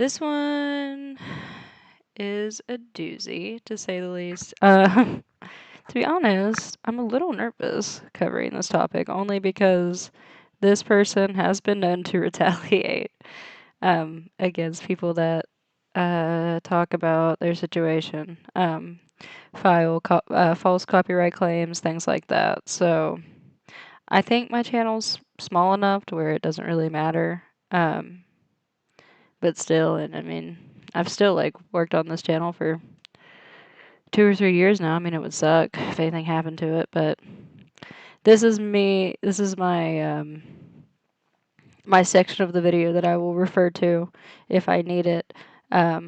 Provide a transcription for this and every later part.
This one is a doozy, to say the least. To be honest, I'm a little nervous covering this topic, only because this person has been known to retaliate against people that talk about their situation, file false copyright claims, things like that. So I think my channel's small enough to where it doesn't really matter. But still, and I mean, I've still like worked on this channel for 2 or 3 years now. I mean, it would suck if anything happened to it, but this is me. This is my section of the video that I will refer to if I need it. I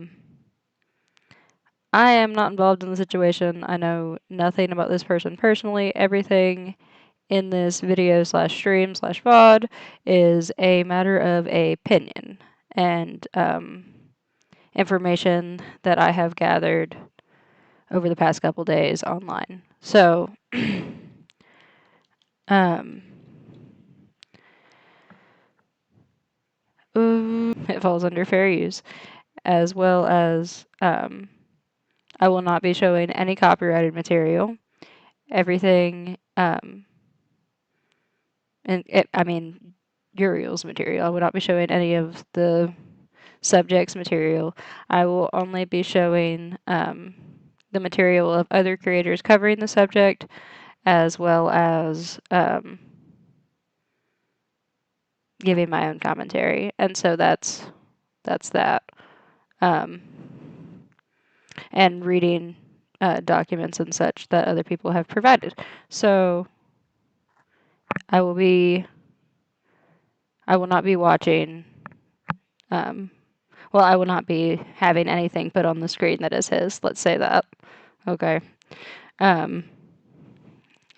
am not involved in the situation. I know nothing about this person personally. Everything in this video slash stream slash VOD is a matter of opinion and information that I have gathered over the past couple days online. So, it falls under fair use, as well as I will not be showing any copyrighted material. Everything, I mean, Uriel's material. I will not be showing any of the subject's material. I will only be showing the material of other creators covering the subject, as well as giving my own commentary. And so that's that. And reading documents and such that other people have provided. So I will not be watching, well, I will not be having anything put on the screen that is his. Let's say that. Okay.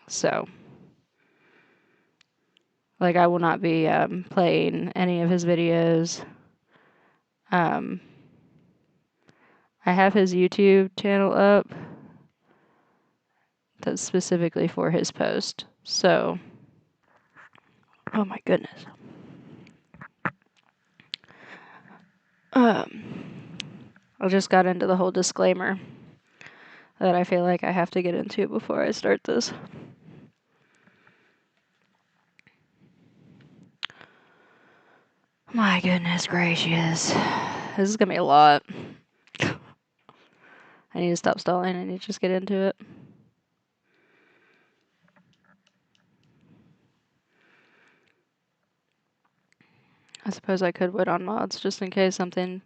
So, like, I will not be playing any of his videos. I have his YouTube channel up that's specifically for his post. So, oh my goodness. I just got into the whole disclaimer that I feel like I have to get into before I start this. My goodness gracious. This is gonna be a lot. I need to stop stalling. I need to just get into it. I suppose I could wait on mods just in case something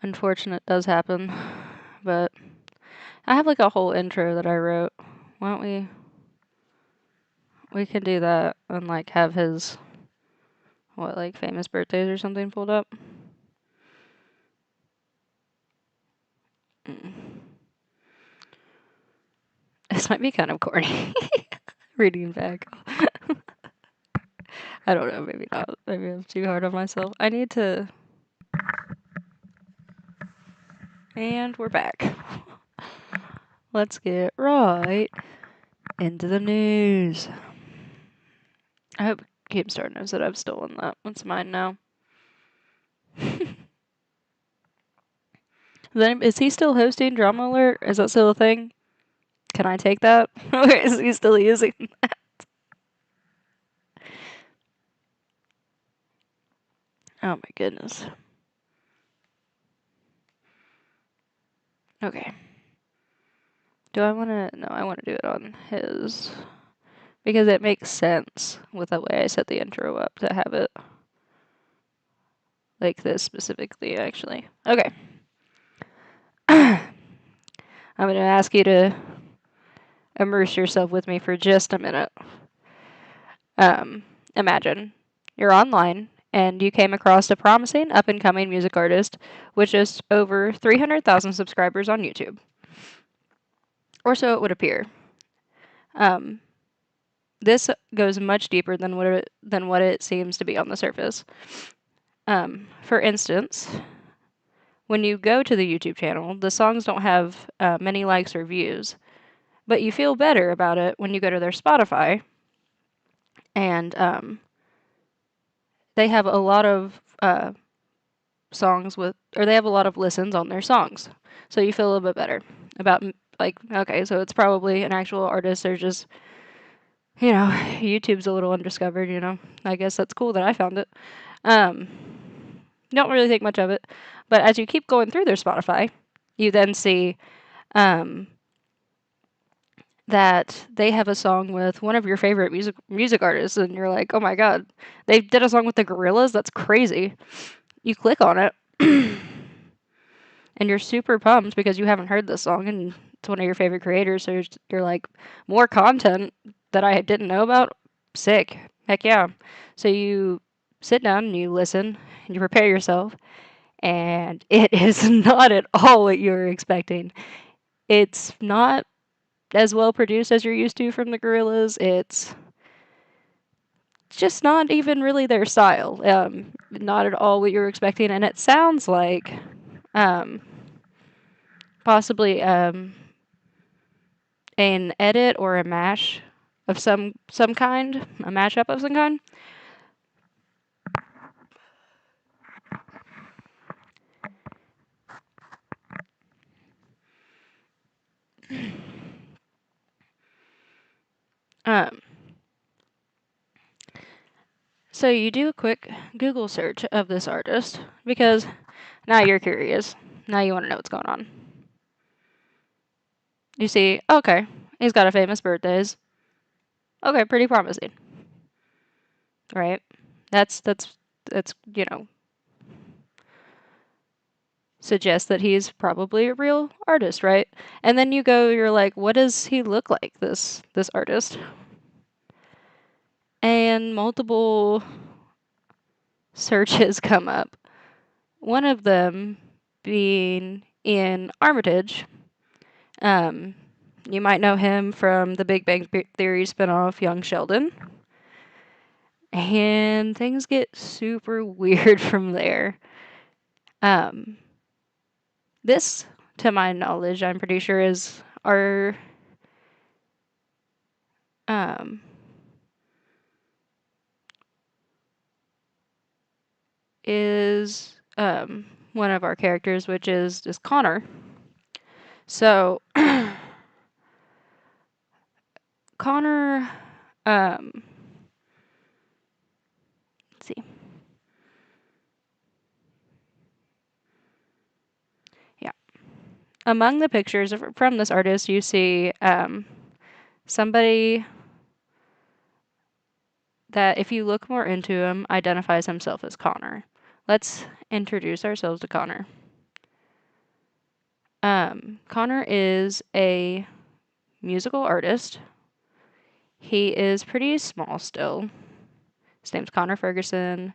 unfortunate does happen. But I have like a whole intro that I wrote. Why don't we can do that and like have his, what, like famous birthdays or something pulled up? This might be kind of corny. Reading back. I don't know, maybe not. Maybe I'm too hard on myself. I need to... And we're back. Let's get right into the news. I hope Keemstar knows that I've stolen that. It's mine now. Is he still hosting Drama Alert? Is that still a thing? Can I take that? Or is he still using that? Oh my goodness. Okay. Do I want to... No, I want to do it on his... Because it makes sense with the way I set the intro up to have it like this specifically, actually. Okay. I'm going to ask you to immerse yourself with me for just a minute. Imagine you're online and you came across a promising up-and-coming music artist with just over 300,000 subscribers on YouTube. Or so it would appear. This goes much deeper than what it seems to be on the surface. For instance, when you go to the YouTube channel, the songs don't have many likes or views, but you feel better about it when you go to their Spotify, and they have a lot of songs with, or they have a lot of listens on their songs. So you feel a little bit better about, like, okay, so it's probably an actual artist. They're just, YouTube's a little undiscovered, I guess that's cool that I found it. Um, don't really think much of it. But as you keep going through their Spotify, you then see that they have a song with one of your favorite music artists, and you're like, oh my god, they did a song with the Gorillas? That's crazy. You click on it, and you're super pumped because you haven't heard this song, and it's one of your favorite creators, so you're like, more content that I didn't know about? Sick. Heck yeah. So you sit down and you listen, and you prepare yourself, and it is not at all what you were expecting. It's not as well produced as you're used to from the Gorillas. It's just not even really their style. Not at all what you were expecting, and it sounds like possibly an edit or a mash of some kind, a mashup of some kind. Um, so you do a quick Google search of this artist because now you're curious. Now you want to know what's going on. You see, okay, he's got a famous birthdays. Okay, pretty promising. Right? That's suggests that he's probably a real artist, right? And then you're like, what does he look like, this artist? And multiple searches come up. One of them being Ian Armitage. You might know him from the Big Bang Theory spinoff Young Sheldon. And things get super weird from there. This, to my knowledge, I'm pretty sure is our is one of our characters, which is Connor. So Connor, let's see. Yeah. Among the pictures from this artist, you see somebody that, if you look more into him, identifies himself as Connor. Let's introduce ourselves to Connor. Connor is a musical artist. He is pretty small still. His name's Connor Ferguson.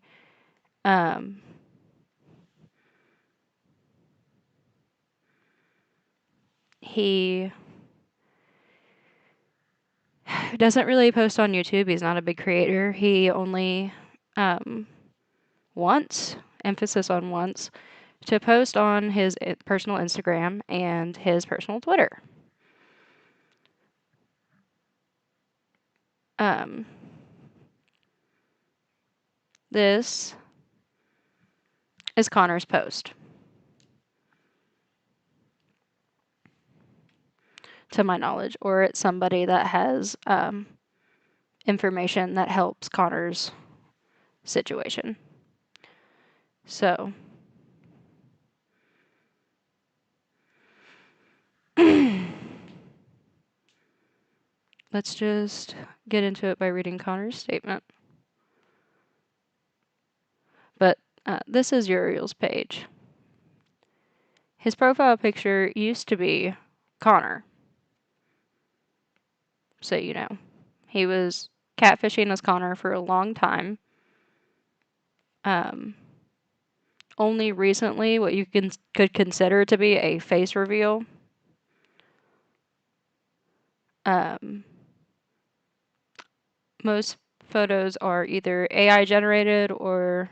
He doesn't really post on YouTube. He's not a big creator. He only wants, emphasis on wants, to post on his personal Instagram and his personal Twitter. This is Connor's post. To my knowledge, or it's somebody that has information that helps Connor's situation. So let's just get into it by reading Connor's statement. But this is Uriel's page. His profile picture used to be Connor. So you know. He was catfishing as Connor for a long time. Only recently, what you could consider to be a face reveal. Most photos are either AI generated or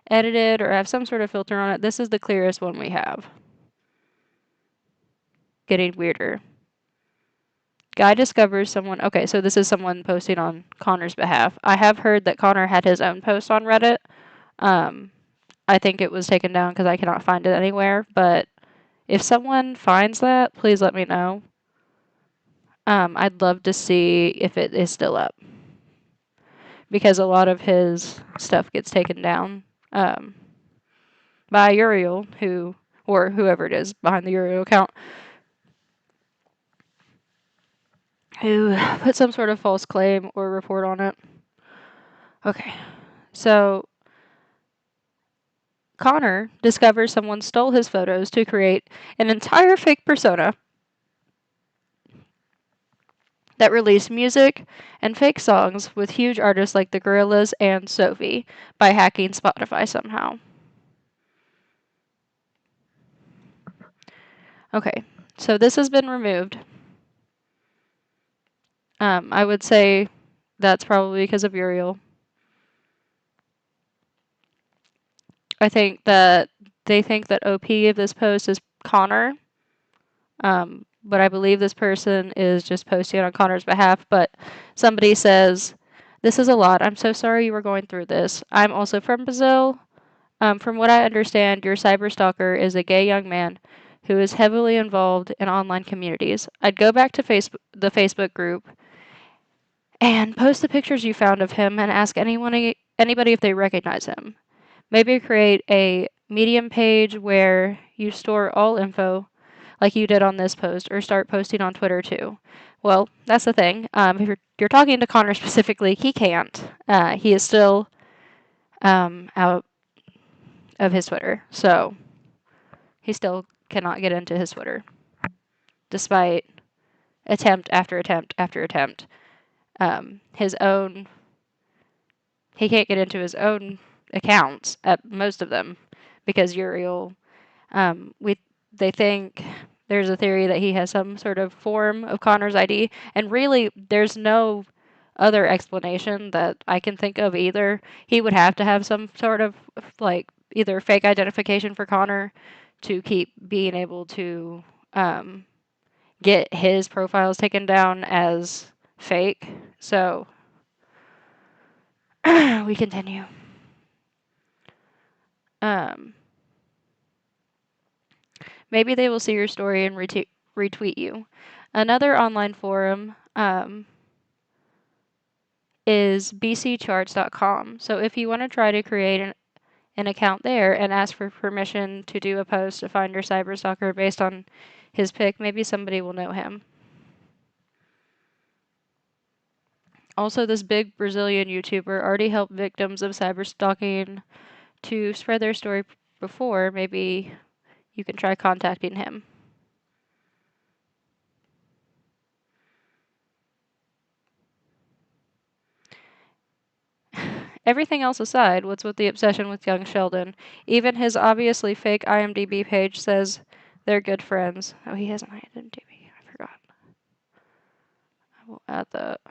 edited or have some sort of filter on it. This is the clearest one we have. Getting weirder. Guy discovers someone. Okay, so this is someone posting on Connor's behalf. I have heard that Connor had his own post on Reddit. I think it was taken down because I cannot find it anywhere. But if someone finds that, please let me know. I'd love to see if it is still up because a lot of his stuff gets taken down by Uriel, or whoever it is behind the Uriel account, who put some sort of false claim or report on it. Okay, so Connor discovers someone stole his photos to create an entire fake persona that released music and fake songs with huge artists like the Gorillaz and Sophie by hacking Spotify somehow. Okay, so this has been removed. I would say that's probably because of Uriel. I think that they think that OP of this post is Connor, but I believe this person is just posting on Connor's behalf. But somebody says, "This is a lot. I'm so sorry you were going through this. I'm also from Brazil. From what I understand, your cyber stalker is a gay young man who is heavily involved in online communities. I'd go back to the Facebook group and post the pictures you found of him and ask anybody if they recognize him. Maybe create a Medium page where you store all info like you did on this post, or start posting on Twitter too." Well, that's the thing. If you're talking to Connor specifically, he can't. He is still out of his Twitter, so he still cannot get into his Twitter, despite attempt after attempt after attempt. His own, he can't get into his own accounts at most of them because Uriel, they think there's a theory that he has some sort of form of Connor's ID, and really there's no other explanation that I can think of either. He would have to have some sort of like either fake identification for Connor to keep being able to get his profiles taken down as fake. So we continue. Maybe they will see your story and retweet you. Another online forum is bccharts.com. So if you want to try to create an account there and ask for permission to do a post to find your cyberstalker based on his pic, maybe somebody will know him. Also, this big Brazilian YouTuber already helped victims of cyberstalking to spread their story before. Maybe you can try contacting him. Everything else aside, what's with the obsession with young Sheldon? Even his obviously fake IMDb page says they're good friends. Oh, he has an IMDb. I forgot. I will add that.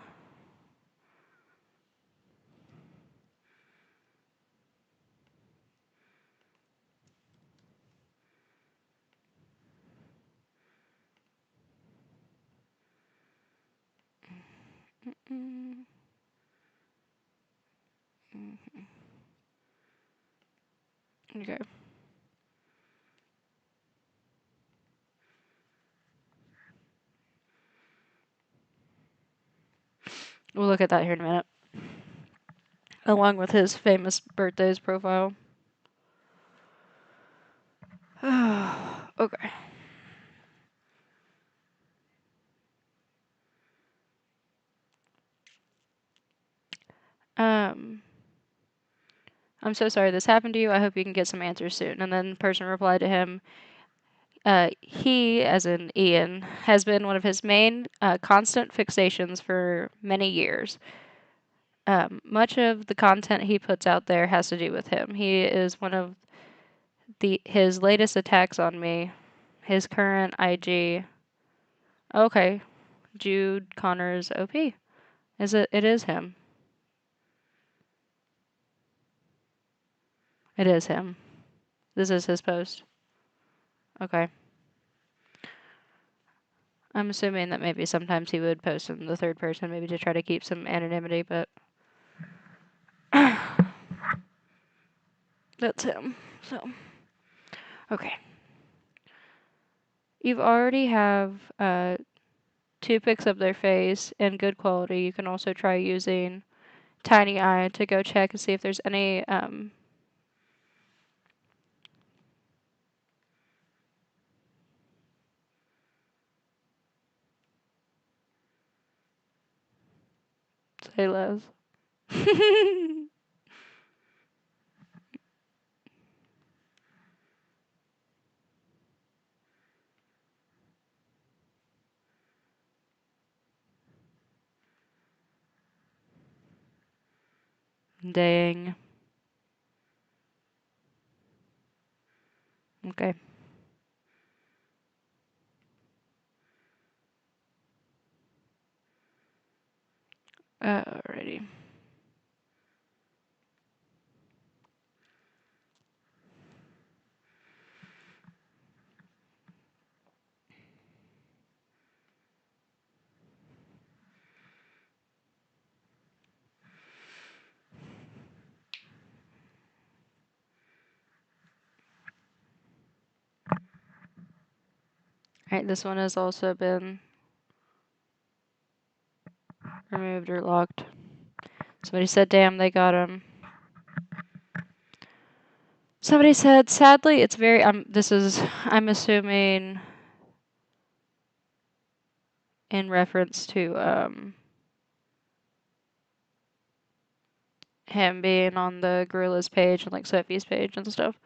Okay. We'll look at that here in a minute. Along with his famous birthdays profile. Okay. I'm so sorry this happened to you. I hope you can get some answers soon. And then the person replied to him, he, as in Ian, has been one of his main constant fixations for many years. Much of the content he puts out there has to do with him. He is one of his latest attacks on me. His current IG. Okay, Jude Connors OP. Is it? It is him. It is him. This is his post. Okay. I'm assuming that maybe sometimes he would post in the third person, maybe to try to keep some anonymity, but that's him. So, okay. You've already have two pics of their face in good quality. You can also try using Tiny Eye to go check and see if there's any say less. Dang. Okay. Alrighty. Alright, this one has also been removed or locked. Somebody said, damn, they got him. Somebody said, sadly, it's very, I'm assuming in reference to, him being on the Gorilla's page and, like, Sophie's page and stuff.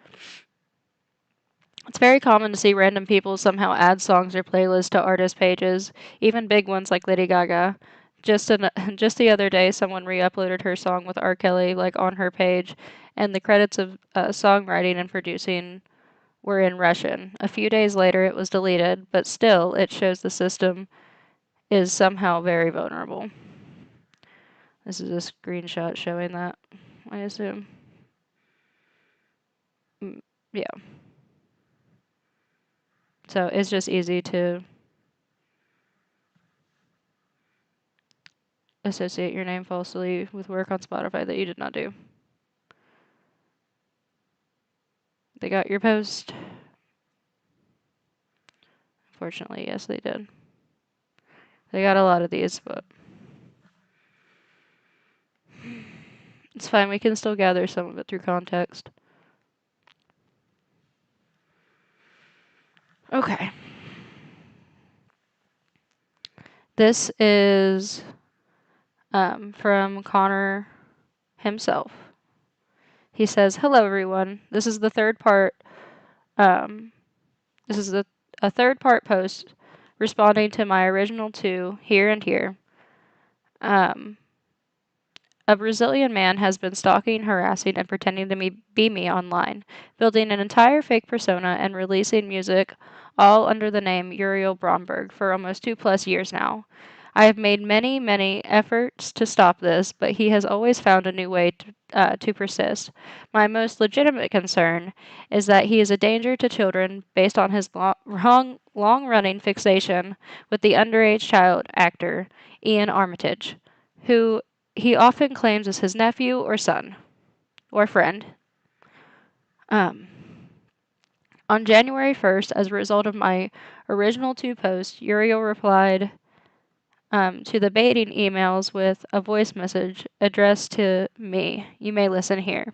It's very common to see random people somehow add songs or playlists to artist pages, even big ones like Lady Gaga. Just the other day, someone re-uploaded her song with R. Kelly, like, on her page, and the credits of songwriting and producing were in Russian. A few days later, it was deleted, but still, it shows the system is somehow very vulnerable. This is a screenshot showing that, I assume. Yeah. So it's just easy to associate your name falsely with work on Spotify that you did not do. They got your post. Fortunately, yes, they did. They got a lot of these, but it's fine. We can still gather some of it through context. Okay. This is from Connor himself. He says, "Hello, everyone. This is the third part. Um, this is a third part post responding to my original two, Here and Here. Um, A Brazilian man has been stalking, harassing, and pretending to be me online, building an entire fake persona and releasing music all under the name Uriel Bromberg for almost 2+ years now. I have made many, many efforts to stop this, but he has always found a new way to persist. My most legitimate concern is that he is a danger to children based on his long-running fixation with the underage child actor, Ian Armitage, who he often claims is his nephew or son or friend. On January 1st, as a result of my original two posts, Uriel replied to the baiting emails with a voice message addressed to me. You may listen here.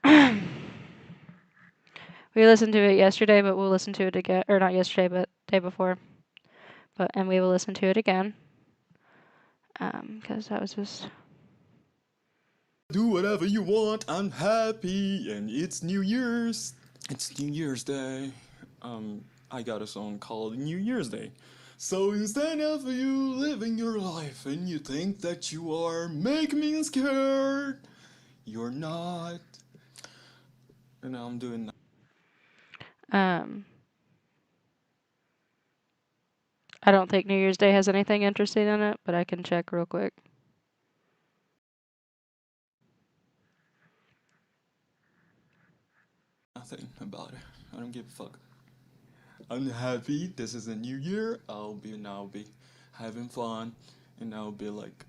We listened to it yesterday, but we'll listen to it again. Or not yesterday, but day before. And we will listen to it again. Because that was just... Do whatever you want, I'm happy, and it's New Year's. It's New Year's Day. I got a song called New Year's Day. So you stand up for you living your life, and you think that you are making me scared. You're not. And now I'm doing I don't think New Year's Day has anything interesting in it, but I can check real quick. nothing about it. I don't give a fuck. I'm happy. This is a new year. I'll be having fun, and I'll be like,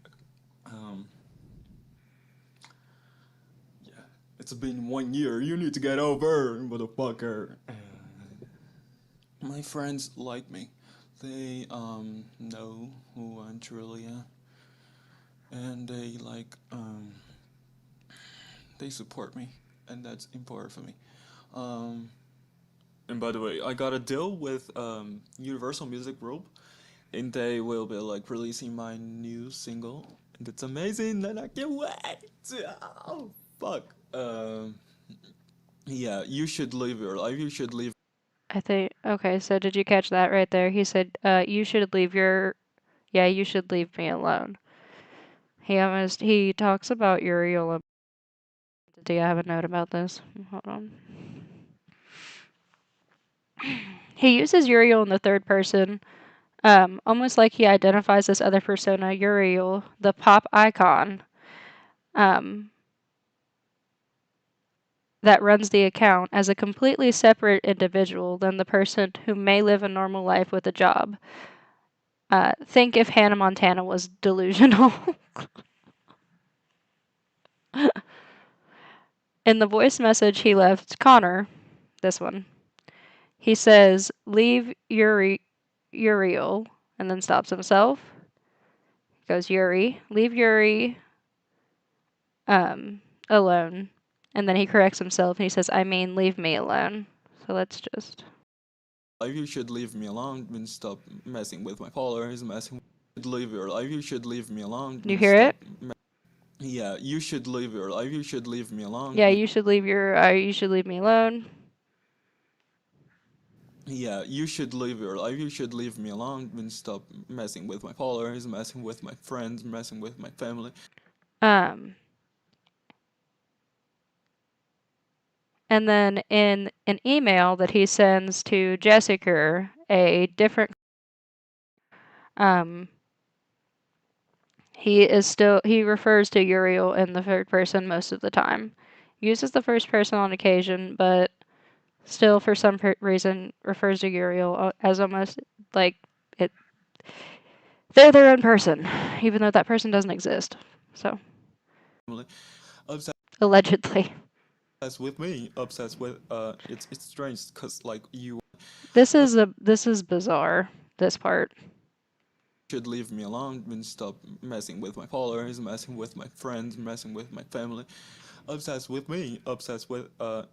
yeah. It's been 1 year. You need to get over, motherfucker. My friends like me. They know who I truly am, and they support me, and that's important for me. Um, and by the way, I got a deal with Universal Music Group, and they will be like releasing my new single, and it's amazing, and I can't wait. Oh fuck. Yeah, you should live your life. You should live. I think, okay, so did you catch that right there? He said, you should leave your, yeah, you should leave me alone. He talks about Uriel. Do you have a note about this? Hold on. He uses Uriel in the third person, almost like he identifies this other persona, Uriel, the pop icon, um, that runs the account, as a completely separate individual than the person who may live a normal life with a job. Think if Hannah Montana was delusional. In the voice message he left Connor, this one, he says, leave Uriel, and then stops himself. Goes Yuri, leave Yuri alone. And then he corrects himself and he says, I mean, leave me alone. So let's just. Life, you should leave me alone and stop messing with my followers, messing with live your life, you should leave me alone You and hear it? yeah, you should live your life, you should leave me alone. Yeah, you should leave you should leave me alone. Yeah, you should live your life, you should leave me alone and stop messing with my followers, messing with my friends, messing with my family. Um, and then in an email that he sends to Jessica, a different um, he refers to Uriel in the third person most of the time. Uses the first person on occasion, but still for some reason refers to Uriel as almost like it they're their own person, even though that person doesn't exist. So Obsessed allegedly. with me, obsessed with it's strange because like you This is bizarre, this part. should leave me alone and stop messing with my followers, messing with my friends, messing with my family. Obsessed with me, obsessed with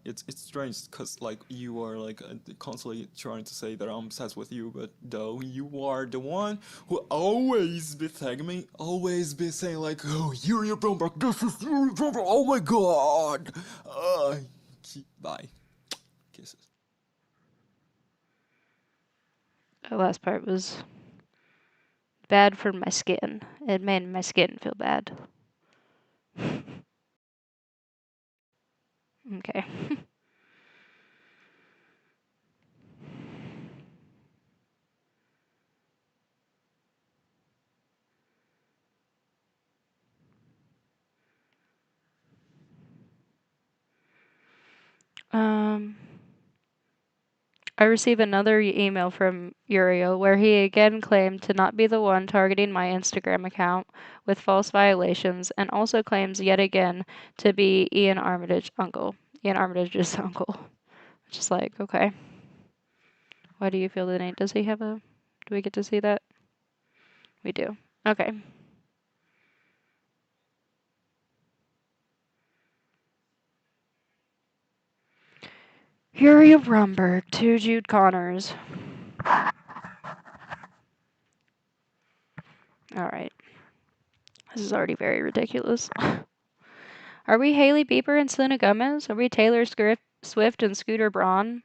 it's strange because like you are like constantly trying to say that I'm obsessed with you, but though you are the one who always be tagging me, always be saying like, oh, Uriel Bromberg, this is Uriel Bromberg, oh my god. Bye, kisses. The last part was bad for my skin. It made my skin feel bad. Okay. um I receive another email from Uriel where he again claimed to not be the one targeting my Instagram account with false violations, and also claims yet again to be Ian Armitage's uncle. Ian Armitage's uncle. Which is like, okay. Why do you feel the need? Does he have a... Do we get to see that? We do. Okay. Uriel Bromberg to Jude Connors. Alright. This is already very ridiculous. Are we Hailey Bieber and Selena Gomez? Are we Taylor Swift and Scooter Braun?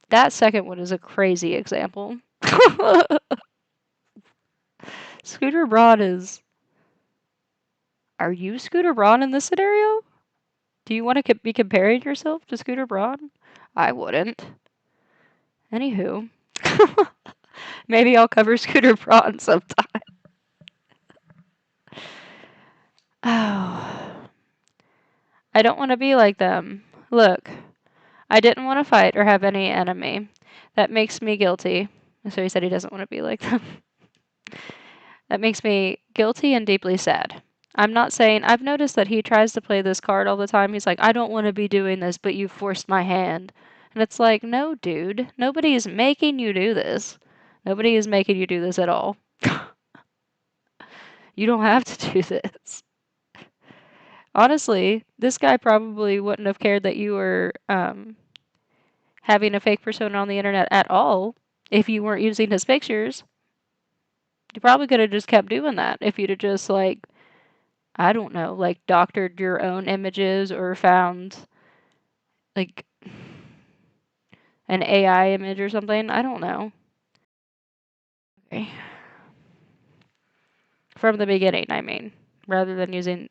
That second one is a crazy example. Scooter Braun is... Are you Scooter Braun in this scenario? Do you want to be comparing yourself to Scooter Braun? I wouldn't. Anywho. Maybe I'll cover Scooter Braun sometime. Oh. I don't want to be like them. Look, I didn't want to fight or have any enemy. That makes me guilty. So he said he doesn't want to be like them. That makes me guilty and deeply sad. I'm not saying I've noticed that he tries to play this card all the time. He's like, "I don't want to be doing this, but you forced my hand." And it's like, "No, dude. Nobody is making you do this. Nobody is making you do this at all. You don't have to do this." Honestly, this guy probably wouldn't have cared that you were having a fake persona on the internet at all if you weren't using his pictures. You probably could have just kept doing that if you'd have just like, I don't know, like doctored your own images or found like an AI image or something. I don't know. Okay. From the beginning, I mean, rather than using,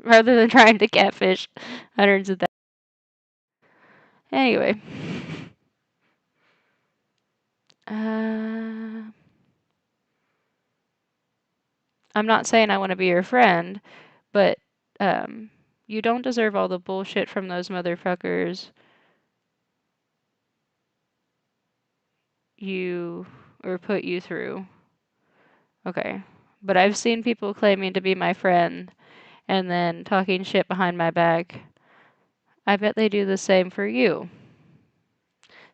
rather than trying to catfish hundreds of thousands. Anyway, I'm not saying I want to be your friend, but um, you don't deserve all the bullshit from those motherfuckers you or put you through. Okay. But I've seen people claiming to be my friend and then talking shit behind my back. I bet they do the same for you.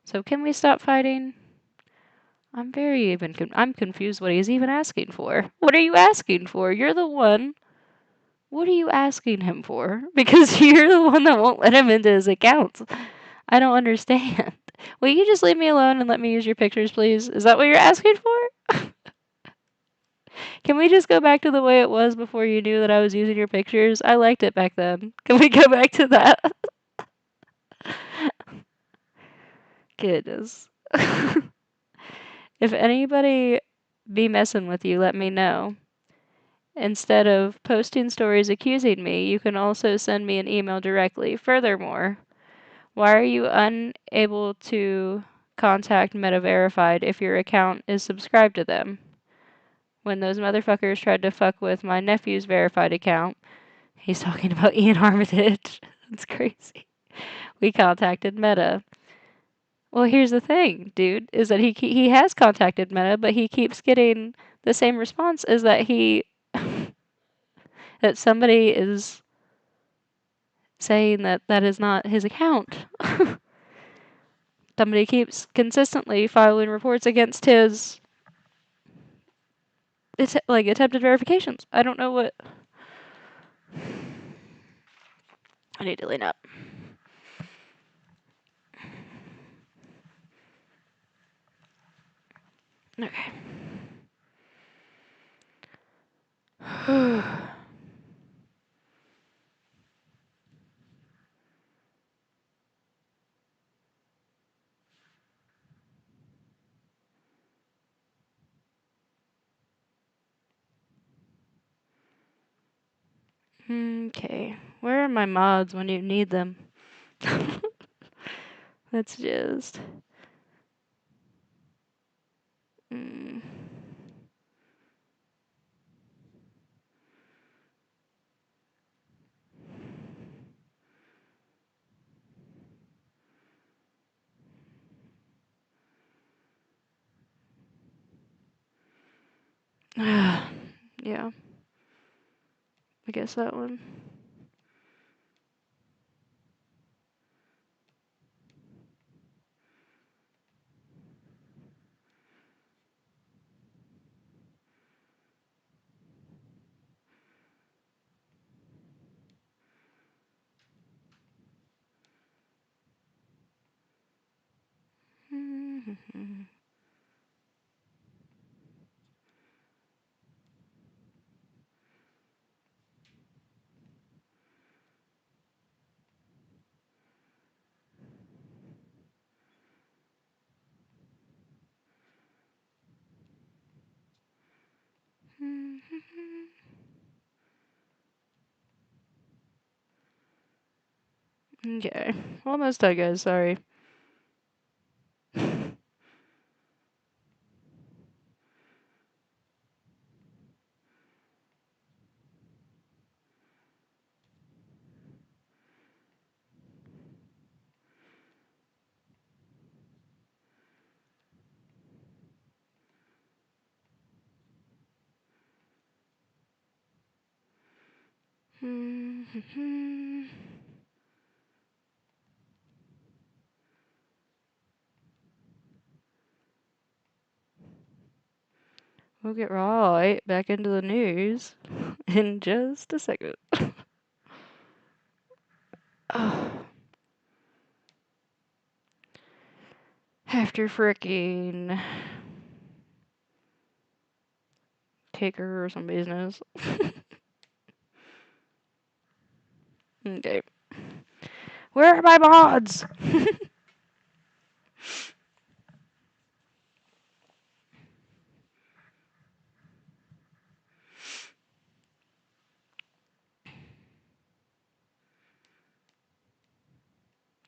So can we stop fighting? I'm confused what he's even asking for. What are you asking for? You're the one. What are you asking him for? Because you're the one that won't let him into his accounts. I don't understand. Will you just leave me alone and let me use your pictures, please? Is that what you're asking for? Can we just go back to the way it was before you knew that I was using your pictures? I liked it back then. Can we go back to that? Goodness. If anybody be messing with you, let me know. Instead of posting stories accusing me, you can also send me an email directly. Furthermore, why are you unable to contact Meta Verified if your account is subscribed to them? When those motherfuckers tried to fuck with my nephew's verified account, he's talking about Ian Armitage. That's crazy. We contacted Meta. Well, here's the thing, dude, is that he has contacted Meta, but he keeps getting the same response is that he that somebody is saying that that is not his account. Somebody keeps consistently filing reports against his it's like attempted verifications. I don't know what I need to lean up. Okay. Okay. Where are my mods when you need them? Let's just. Mm. Yeah, I guess that one. Okay, almost done, guys. Sorry. We'll get right back into the news in just a second. After fricking take her or some business. Okay. Where are my mods?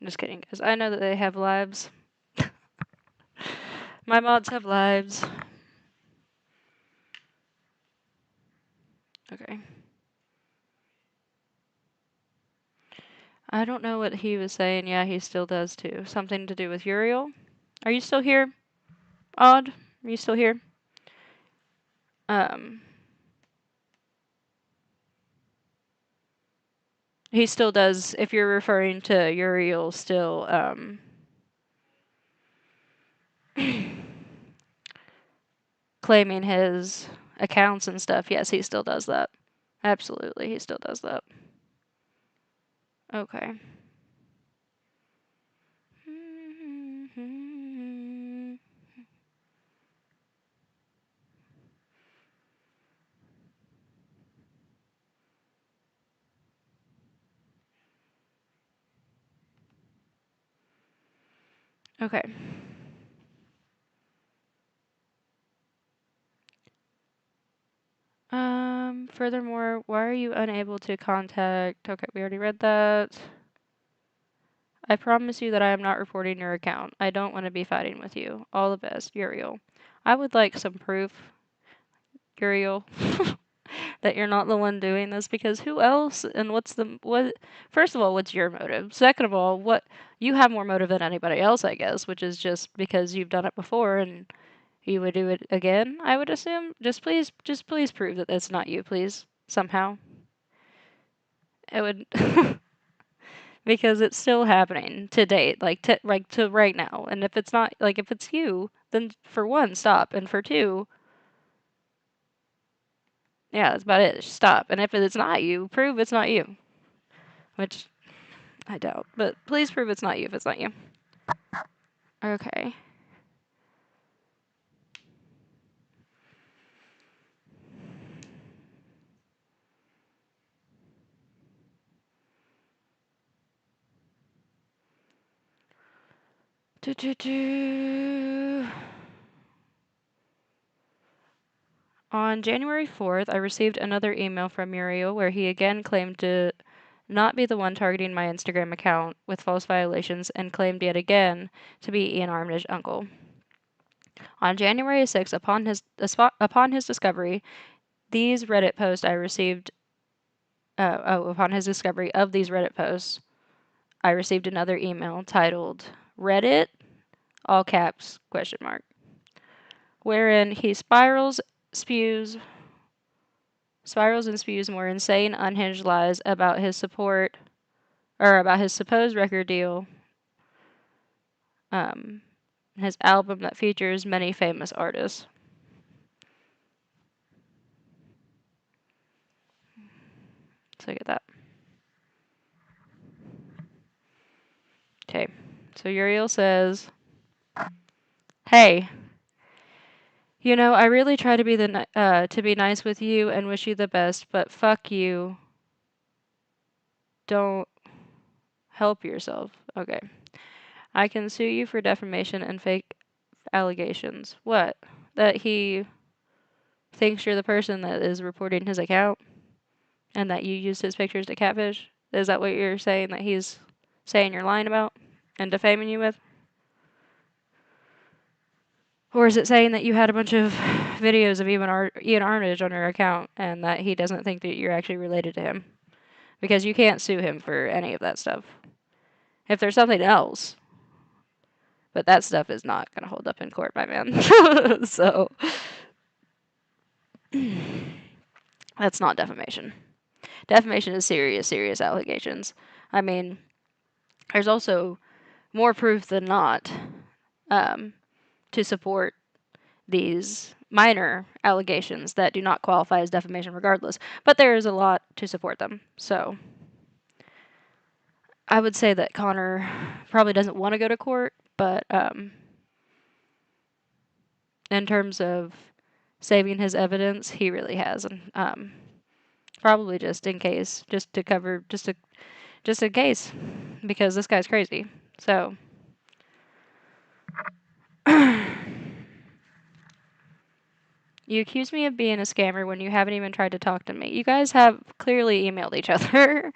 Just kidding, because I know that they have lives. My mods have lives. Okay. I don't know what he was saying. Yeah, he still does too. Something to do with Uriel. Are you still here? Odd? Are you still here? Um, he still does, if you're referring to Uriel, still, claiming his accounts and stuff. Yes, he still does that. Absolutely, he still does that. Okay. Okay. Furthermore, why are you unable to contact? Okay, we already read that. I promise you that I am not reporting your account. I don't want to be fighting with you. All the best, Uriel. I would like some proof, Uriel, that you're not the one doing this, because who else and what first of all, what's your motive? Second of all, what you have more motive than anybody else, I guess, which is just because you've done it before and you would do it again, I would assume. Just please prove that that's not you, please. Somehow. It would because it's still happening to date, like to right now. And if it's not, like if it's you, then for one, stop, and for two, yeah, that's about it. Stop. And if it's not you, prove it's not you, which I doubt. But please prove it's not you if it's not you. Okay. Do, do, do. On January 4th, I received another email from Uriel where he again claimed to not be the one targeting my Instagram account with false violations and claimed yet again to be Ian Armitage's uncle. On January 6th, upon his discovery, these Reddit posts I received. Upon his discovery of these Reddit posts, I received another email titled Reddit, all caps, question mark, wherein he spirals and spews more insane, unhinged lies about his supposed record deal, um, his album that features many famous artists. So get that. Okay. So Uriel says, "Hey, you know, I really try to be nice with you and wish you the best, but fuck you. Don't help yourself." Okay. "I can sue you for defamation and fake allegations." What? That he thinks you're the person that is reporting his account and that you used his pictures to catfish? Is that what you're saying that he's saying you're lying about and defaming you with? Or is it saying that you had a bunch of videos of Ian Armitage on your account and that he doesn't think that you're actually related to him? Because you can't sue him for any of that stuff. If there's something else, but that stuff is not going to hold up in court, my man. So, that's not defamation. Defamation is serious, serious allegations. I mean, there's also more proof than not um, to support these minor allegations that do not qualify as defamation regardless, but there is a lot to support them. So I would say that Connor probably doesn't want to go to court, but in terms of saving his evidence, he really has, and probably just in case, just to cover, just in case, because this guy's crazy. So. You accuse me of being a scammer when you haven't even tried to talk to me. You guys have clearly emailed each other.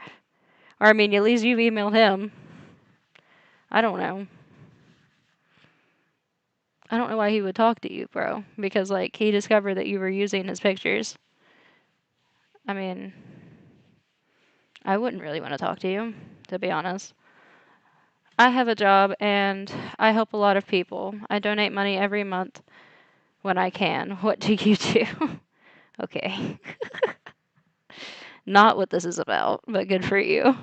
Or, I mean, at least you've emailed him. I don't know. I don't know why he would talk to you, bro. Because, like, he discovered that you were using his pictures. I mean, I wouldn't really want to talk to you, to be honest. I have a job and I help a lot of people. I donate money every month when I can. What do you do? Okay. Not what this is about, but good for you.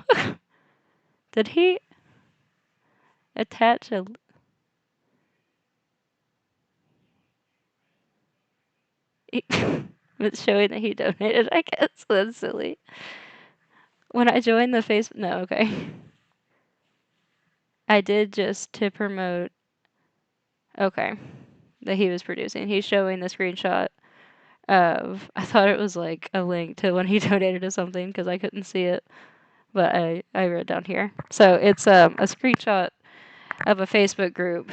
Did he attach a. It's showing that he donated, I guess. That's silly. When I joined the Facebook. No, okay. I did just to promote. Okay. That he was producing. He's showing the screenshot of. I thought it was like a link to when he donated to something because I couldn't see it. But I wrote down here. So it's a screenshot of a Facebook group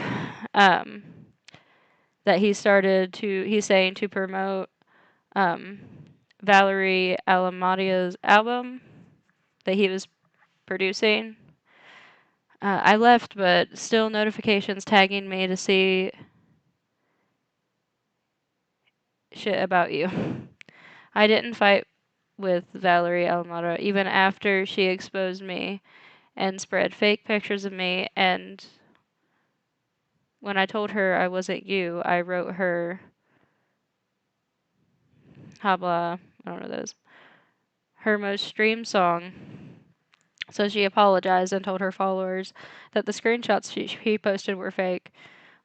um, that he started to. He's saying to promote um, Valerie Alamadia's album that he was producing. I left, but still notifications tagging me to see shit about you. I didn't fight with Valerie Alamada even after she exposed me and spread fake pictures of me. And when I told her I wasn't you, I wrote her Habla, I don't know those, her most streamed song. So she apologized and told her followers that the screenshots she posted were fake.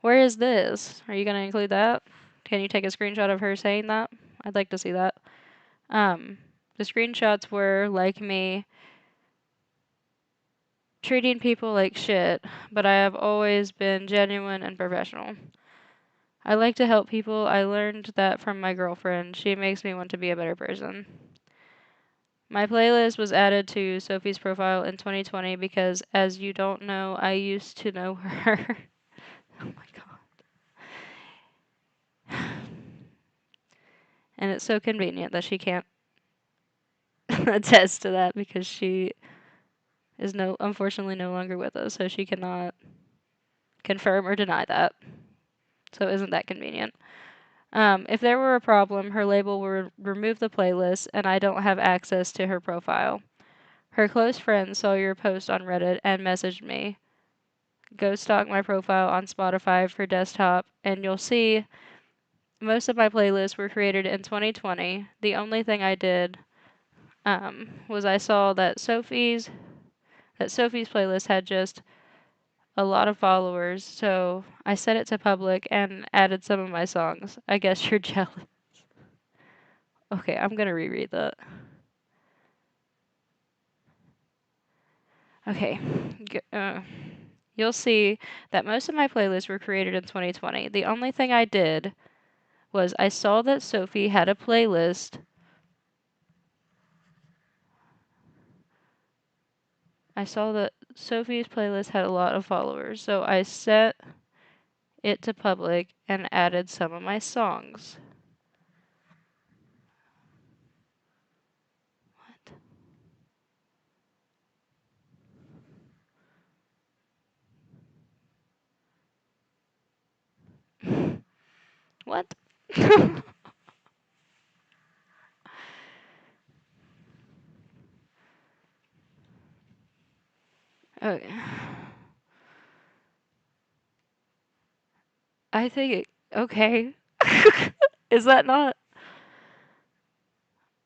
Where is this? Are you going to include that? Can you take a screenshot of her saying that? I'd like to see that. The screenshots were like me treating people like shit, but I have always been genuine and professional. I like to help people. I learned that from my girlfriend. She makes me want to be a better person. My playlist was added to Sophie's profile in 2020 because, as you don't know, I used to know her. Oh my god. And it's so convenient that she can't attest to that because she is unfortunately no longer with us, so she cannot confirm or deny that. So isn't that convenient? If there were a problem, her label would remove the playlist, and I don't have access to her profile. Her close friends saw your post on Reddit and messaged me. Go stalk my profile on Spotify for desktop, and you'll see most of my playlists were created in 2020. The only thing I did was I saw that Sophie's playlist had just a lot of followers, so I set it to public and added some of my songs. I guess you're jealous. Okay, I'm gonna reread that. Okay. You'll see that most of my playlists were created in 2020. The only thing I did was I saw that Sophie had a playlist. I saw that Sophie's playlist had a lot of followers, so I set it to public and added some of my songs. What? What? Okay. I think it. Okay. Is that not.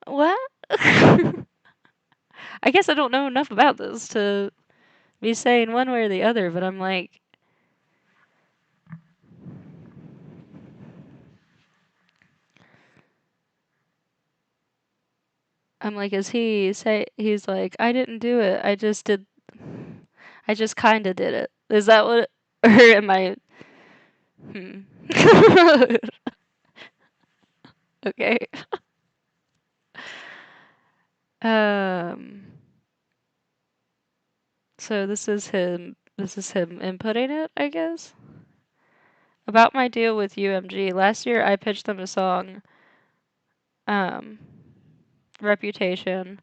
What? I guess I don't know enough about this to be saying one way or the other, but I'm like, is he say he's like, I didn't do it. I just kinda did it. Is that what or am I hmm. Okay. Um so this is him inputting it, I guess. About my deal with UMG. Last year I pitched them a song, um, Reputation,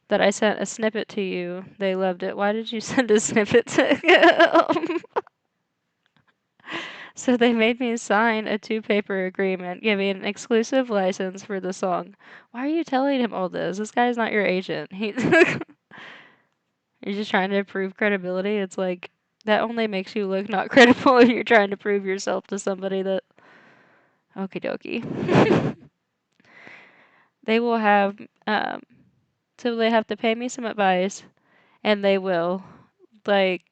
that I sent a snippet to you. They loved it. Why did you send a snippet to him? So they made me sign a two-paper agreement giving an exclusive license for the song. Why are you telling him all this? This guy's not your agent. You're just trying to prove credibility. It's like that only makes you look not credible if you're trying to prove yourself to somebody that okie dokie. They will have so they have to pay me some advice and they will like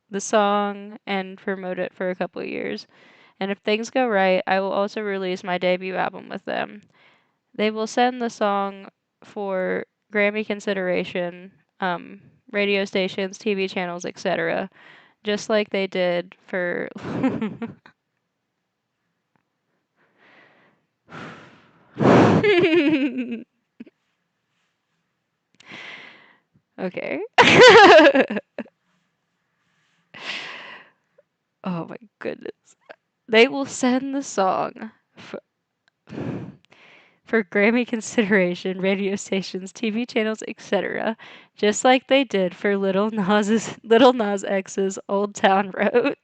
the song and promote it for a couple of years. And if things go right, I will also release my debut album with them. They will send the song for Grammy consideration, um, radio stations, TV channels, etc., just like they did for. Okay. Oh my goodness. They will send the song for Grammy consideration, radio stations, TV channels, etc., just like they did for Little Nas X's Old Town Road.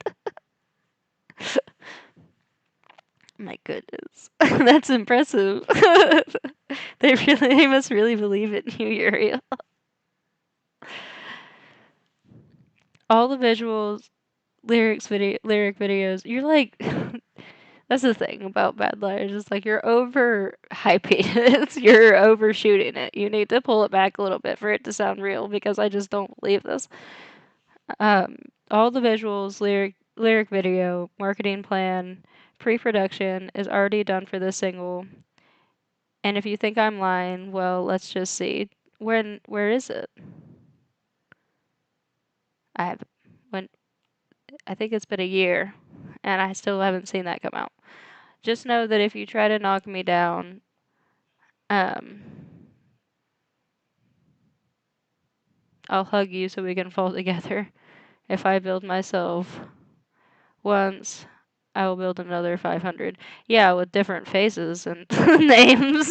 My goodness, that's impressive. They must really believe in you, Uriel. All the visuals, lyric videos. You're like, that's the thing about Bad Liars. It's like you're overhyping it. You're overshooting it. You need to pull it back a little bit for it to sound real because I just don't believe this. Um, all the visuals, lyric video, marketing plan, pre-production is already done for this single. And if you think I'm lying, well, let's just see. Where is it? I have when I think it's been a year and I still haven't seen that come out. Just know that if you try to knock me down, um, I'll hug you so we can fall together. If I build myself once, I will build another 500. Yeah, with different faces and names.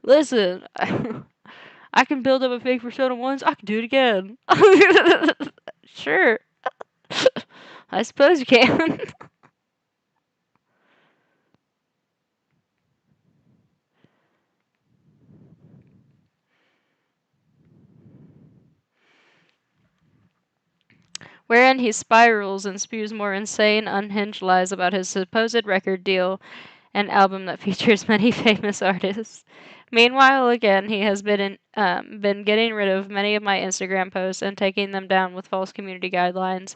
Listen, I can build up a fake persona once, I can do it again. Sure. I suppose you can. Wherein he spirals and spews more insane, unhinged lies about his supposed record deal and album that features many famous artists. Meanwhile, again, he has been getting rid of many of my Instagram posts and taking them down with false community guideline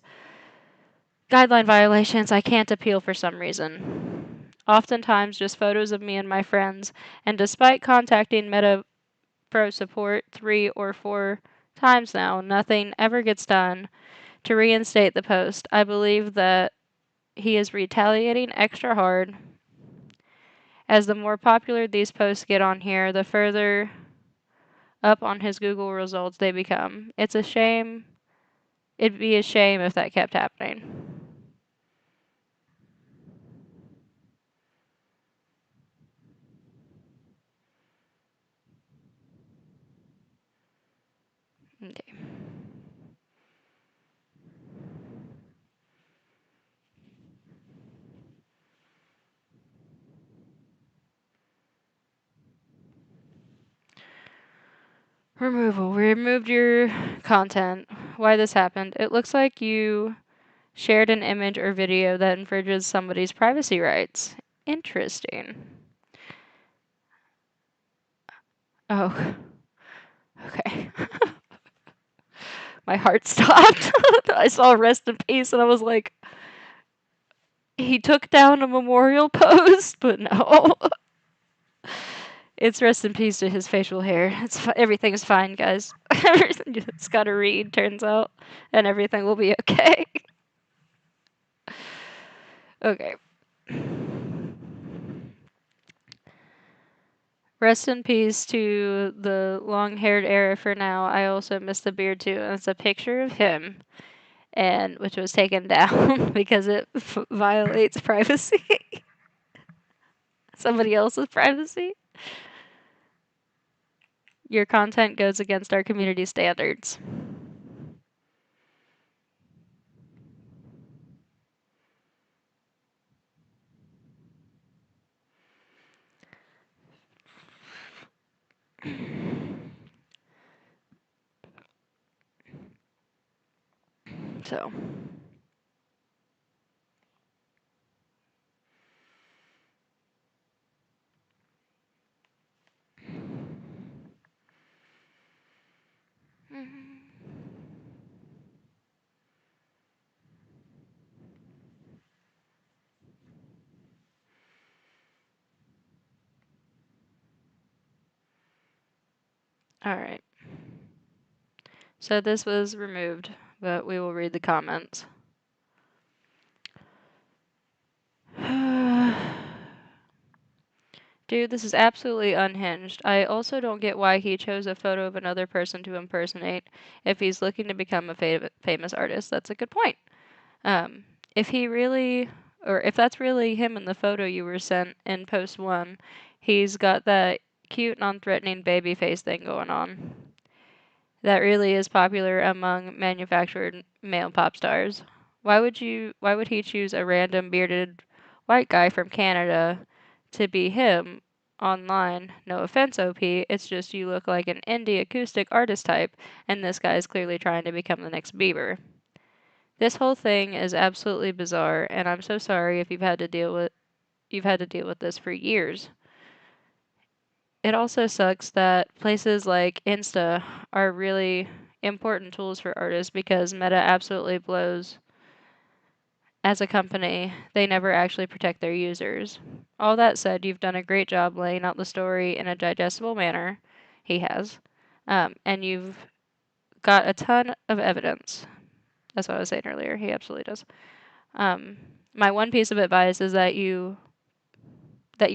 violations. I can't appeal for some reason. Oftentimes, just photos of me and my friends, and despite contacting Meta Pro support 3 or 4 times now, nothing ever gets done to reinstate the post. I believe that he is retaliating extra hard. As the more popular these posts get on here, the further up on his Google results they become. It's a shame. It'd be a shame if that kept happening. Okay. Removal. We removed your content. Why this happened? It looks like you shared an image or video that infringes somebody's privacy rights. Interesting. Oh, okay. My heart stopped. I saw rest in peace and I was like, he took down a memorial post, but no. It's rest in peace to his facial hair. Everything's fine, guys. Everything just gotta read, turns out, and everything will be okay. Okay. Rest in peace to the long-haired era for now. I also miss the beard too, and it's a picture of him, and which was taken down because it violates privacy, somebody else's privacy. Your content goes against our community standards. So, all right. So this was removed, but we will read the comments. Dude, this is absolutely unhinged. I also don't get why he chose a photo of another person to impersonate if he's looking to become a famous artist. That's a good point. Um, if he really, or if that's really him in the photo you were sent in post one, he's got that cute, non-threatening baby face thing going on. That really is popular among manufactured male pop stars. Why would he choose a random bearded white guy from Canada to be him online? No offense, OP, it's just you look like an indie acoustic artist type, and this guy is clearly trying to become the next Bieber. This whole thing is absolutely bizarre, and I'm so sorry if you've had to deal with this for years. It also sucks that places like Insta are really important tools for artists because Meta absolutely blows as a company. They never actually protect their users. All that said, you've done a great job laying out the story in a digestible manner. He has. And you've got a ton of evidence. That's what I was saying earlier. He absolutely does. Um, my one piece of advice is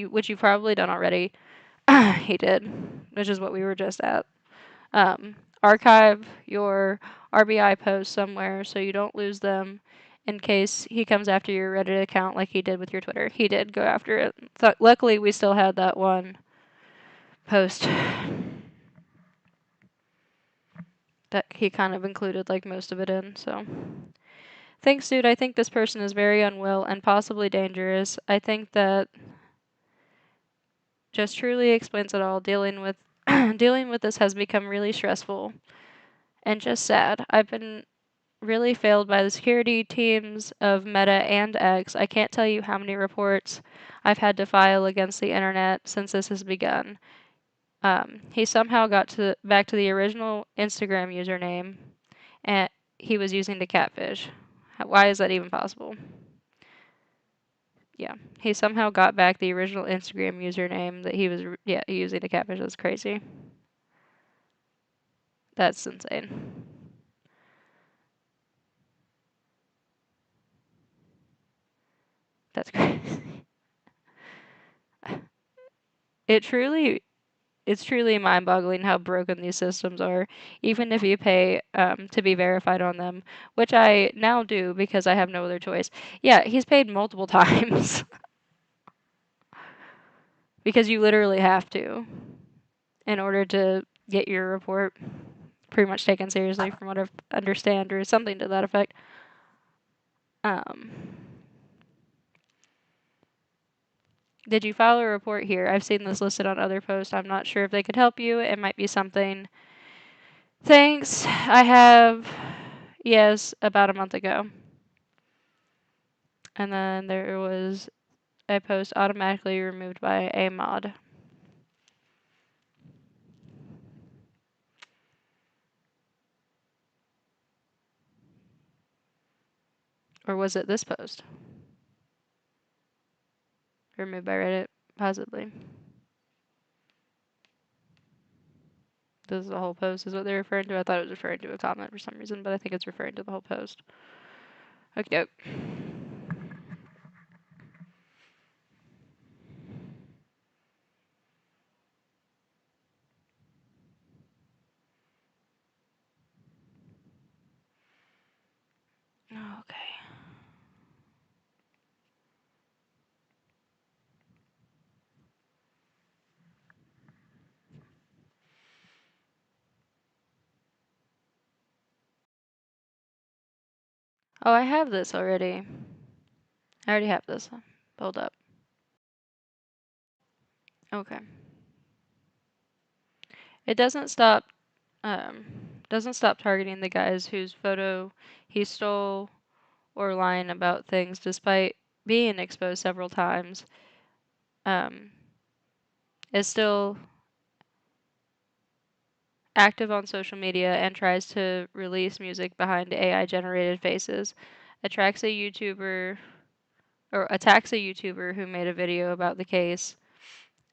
which you've probably done already. He did, which is what we were just at. Archive your RBI posts somewhere so you don't lose them in case he comes after your Reddit account like he did with your Twitter. He did go after it. Luckily, we still had that one post that he kind of included like most of it in. So, thanks, dude. I think this person is very unwell and possibly dangerous. I think that just truly explains it all. Dealing with dealing with this has become really stressful and just sad. I've been really failed by the security teams of Meta and X. I can't tell you how many reports I've had to file against the internet since this has begun. He somehow got back to the original Instagram username and he was using to catfish. Why is that even possible? Yeah, he somehow got back the original Instagram username that he was using to catfish. That's crazy. That's insane. That's crazy. It truly it's truly mind-boggling how broken these systems are, even if you pay to be verified on them, which I now do because I have no other choice. Yeah, he's paid multiple times because you literally have to in order to get your report pretty much taken seriously, from what I understand, or something to that effect. Um, did you file a report here? I've seen this listed on other posts. I'm not sure if they could help you. It might be something. Thanks. I have, yes, about a month ago. And then there was a post automatically removed by a mod. Or was it this post? Removed by Reddit? Possibly. This is the whole post, is what they're referring to. I thought it was referring to a comment for some reason, but I think it's referring to the whole post. Okay. Okay. Oh, I have this already. I already have this. Pulled up. Okay. It um doesn't stop targeting the guys whose photo he stole or lying about things despite being exposed several times. Um, is still active on social media and tries to release music behind AI generated faces. Attracts a YouTuber or attacks a YouTuber who made a video about the case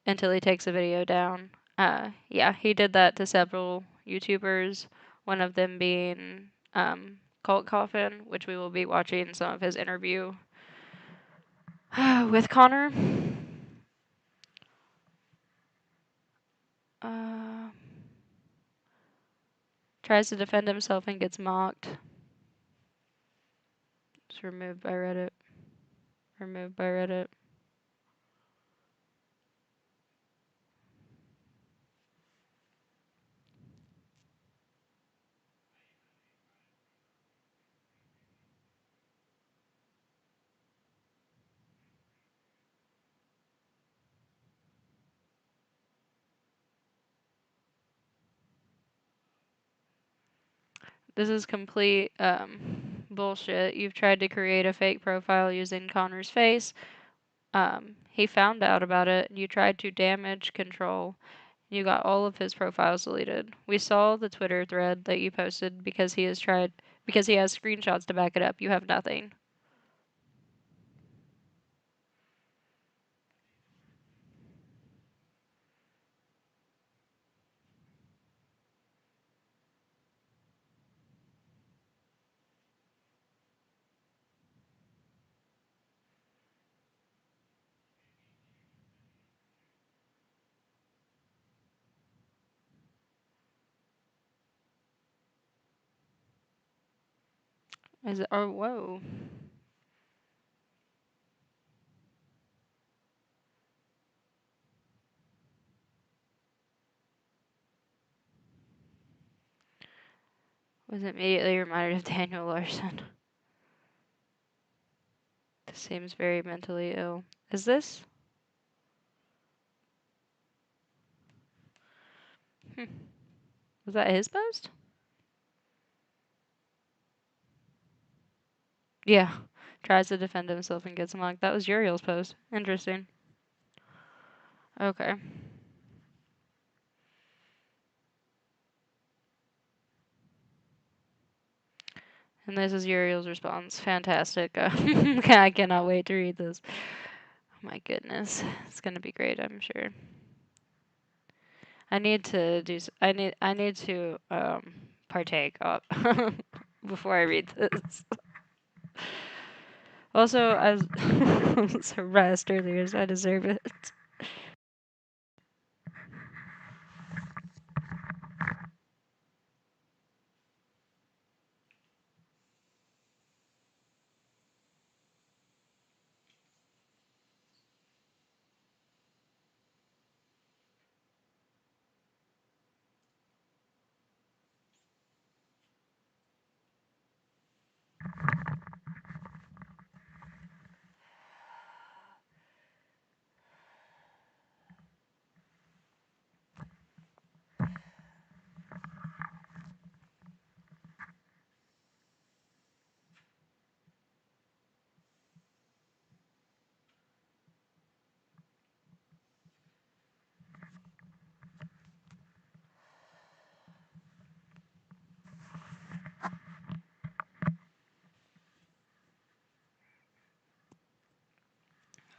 until he takes the video down. Yeah, he did that to several YouTubers, one of them being Cult Coffin, which we will be watching some of his interview with Connor. Uh, tries to defend himself and gets mocked. It's removed by Reddit. Removed by Reddit. This is complete bullshit. You've tried to create a fake profile using Connor's face. He found out about it. You tried to damage control. You got all of his profiles deleted. We saw the Twitter thread that you posted because he has screenshots to back it up. You have nothing. Is it? Oh, whoa. Was immediately reminded of Daniel Larson. This seems very mentally ill. Is this? Hmm. Was that his post? Yeah. Tries to defend himself and gets mocked. That was Uriel's post. Interesting. Okay. And this is Uriel's response. Fantastic. I cannot wait to read this. Oh my goodness. It's gonna be great, I'm sure. I need to I need to partake of before I read this. Also, I was harassed earlier, so I deserve it.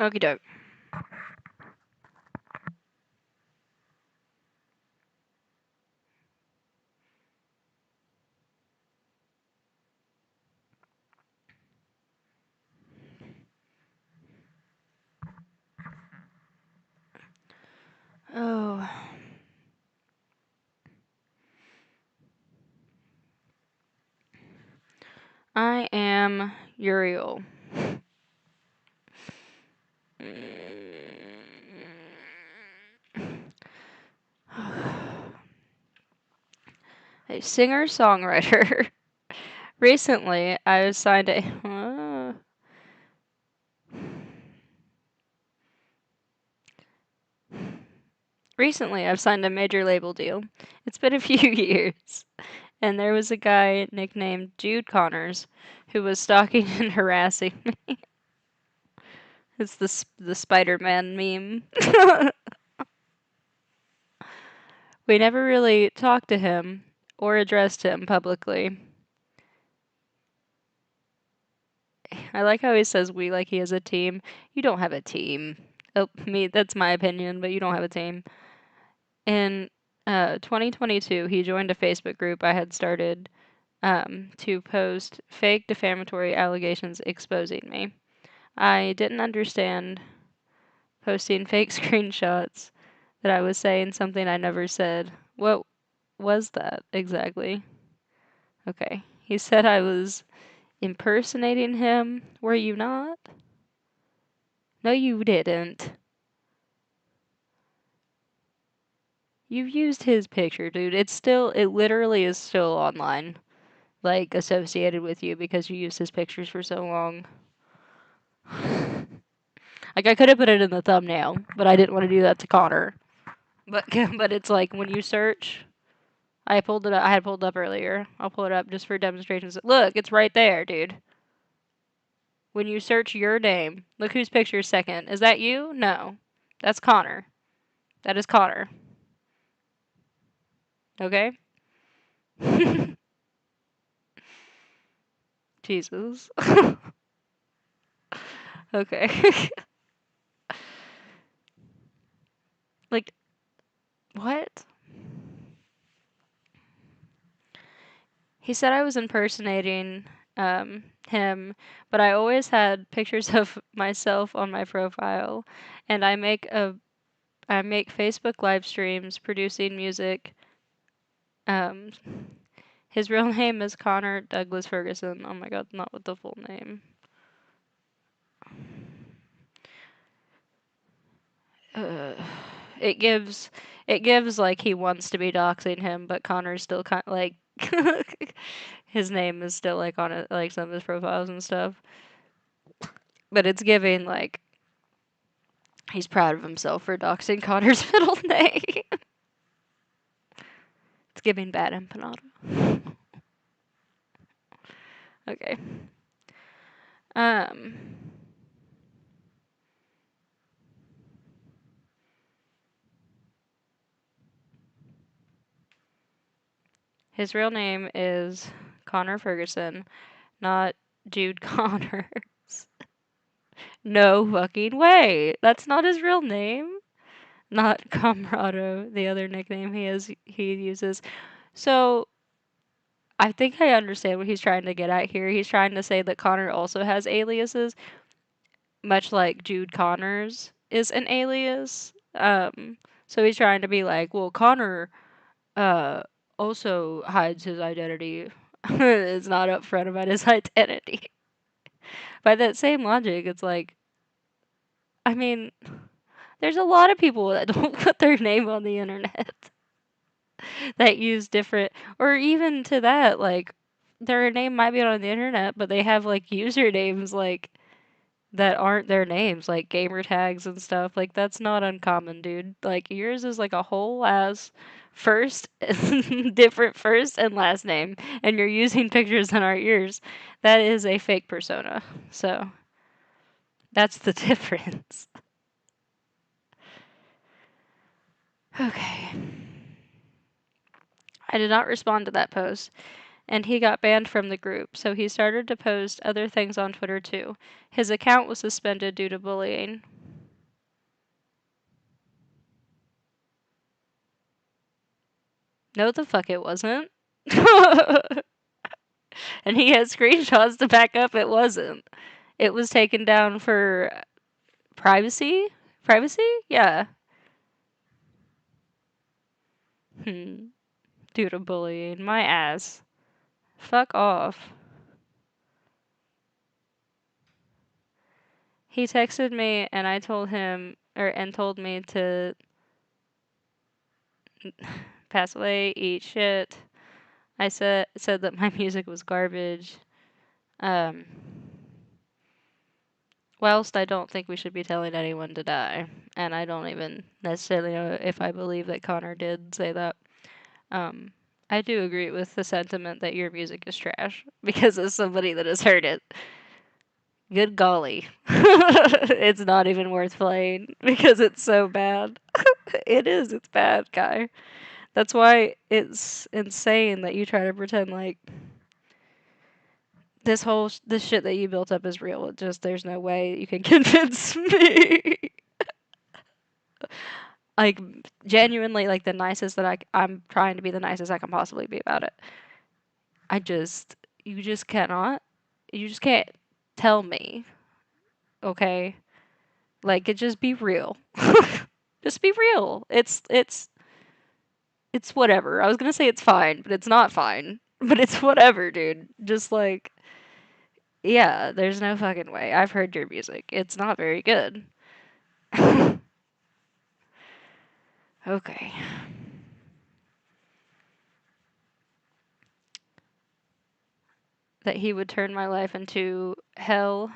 Okie doke. Oh. I am Uriel. A singer songwriter. Recently, I signed a. Recently, I've signed a major label deal. It's been a few years, and there was a guy nicknamed Jude Connors who was stalking and harassing me. It's the Spider-Man meme. We never really talked to him or addressed him publicly. I like how he says we like he has a team. You don't have a team. Oh, that's my opinion, but you don't have a team. In 2022, he joined a Facebook group I had started to post fake defamatory allegations exposing me. I didn't understand posting fake screenshots that I was saying something I never said. What was that exactly? Okay. He said I was impersonating him. Were you not? No, you didn't. You've used his picture, dude. It literally is still online, like, associated with you because you used his pictures for so long. Like, I could have put it in the thumbnail, but I didn't want to do that to Connor. But, but it's like when you search, I pulled it up, I had pulled it up earlier. I'll pull it up just for demonstrations. Look, it's right there, dude. When you search your name, look whose picture is second. Is that you? No. That's Connor. That is Connor. Okay? Jesus. Okay. Like, what? He said I was impersonating him, but I always had pictures of myself on my profile, and I make Facebook live streams producing music. Um, his real name is Connor Douglas Ferguson. Oh my God, not with the full name. Uh, it gives like he wants to be doxing him, but Connor's still kind of like his name is still like on it, like some of his profiles and stuff. But it's giving like he's proud of himself for doxing Connor's middle name. It's giving bad empanada. Okay. Um. His real name is Connor Ferguson, not Jude Connors. No fucking way. That's not his real name. Not Comrado, the other nickname he uses. So I think I understand what he's trying to get at here. He's trying to say that Connor also has aliases, much like Jude Connors is an alias. So he's trying to be like, well, Connor uh also hides his identity. Is not upfront about his identity. By that same logic, it's like, I mean, there's a lot of people that don't put their name on the internet that use different, or even to that, like, their name might be on the internet, but they have like usernames like that aren't their names, like gamer tags and stuff. Like that's not uncommon, dude. Like yours is like a whole ass first different first and last name, and you're using pictures that aren't yours. That is a fake persona. So that's the difference. Okay. I did not respond to that post, and he got banned from the group, so he started to post other things on Twitter too. His account was suspended due to bullying. No, the fuck it wasn't. And he had screenshots to back up it wasn't. It was taken down for privacy? Privacy? Yeah. Due to bullying. My ass. Fuck off. He texted me and I told him, and told me to pass away, eat shit. I said that my music was garbage. Um, whilst I don't think we should be telling anyone to die, and I don't even necessarily know if I believe that Connor did say that. Um, I do agree with the sentiment that your music is trash because as somebody that has heard it, good golly, it's not even worth playing because it's so bad. It is. It's bad, guy. That's why it's insane that you try to pretend like this shit that you built up is real. It just there's no way you can convince me. Like genuinely, like the nicest that I'm trying to be the nicest I can possibly be about it. I just you just cannot. You just can't tell me, okay? Like it just be real. Just be real. It's whatever. I was gonna say it's fine, but it's not fine. But it's whatever, dude. Just like, yeah, there's no fucking way. I've heard your music. It's not very good. Okay. That he would turn my life into hell.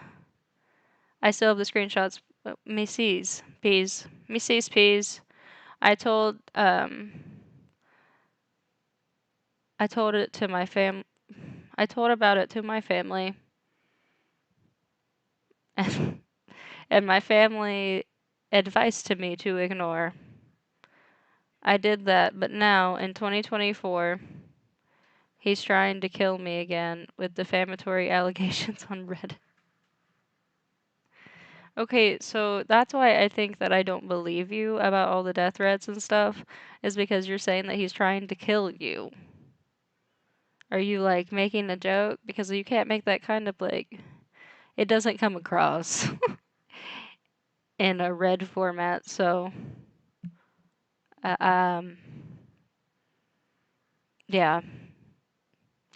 I still have the screenshots. Me sees peas. Me sees peas. I told I told it to my fam. I told about it to my family, and my family advised to me to ignore. I did that, but now in 2024, he's trying to kill me again with defamatory allegations on Reddit. Okay, so that's why I think that I don't believe you about all the death threats and stuff, is because you're saying that he's trying to kill you. Are you like making a joke? Because you can't make that kind of like, it doesn't come across in a red format, so uh, um yeah,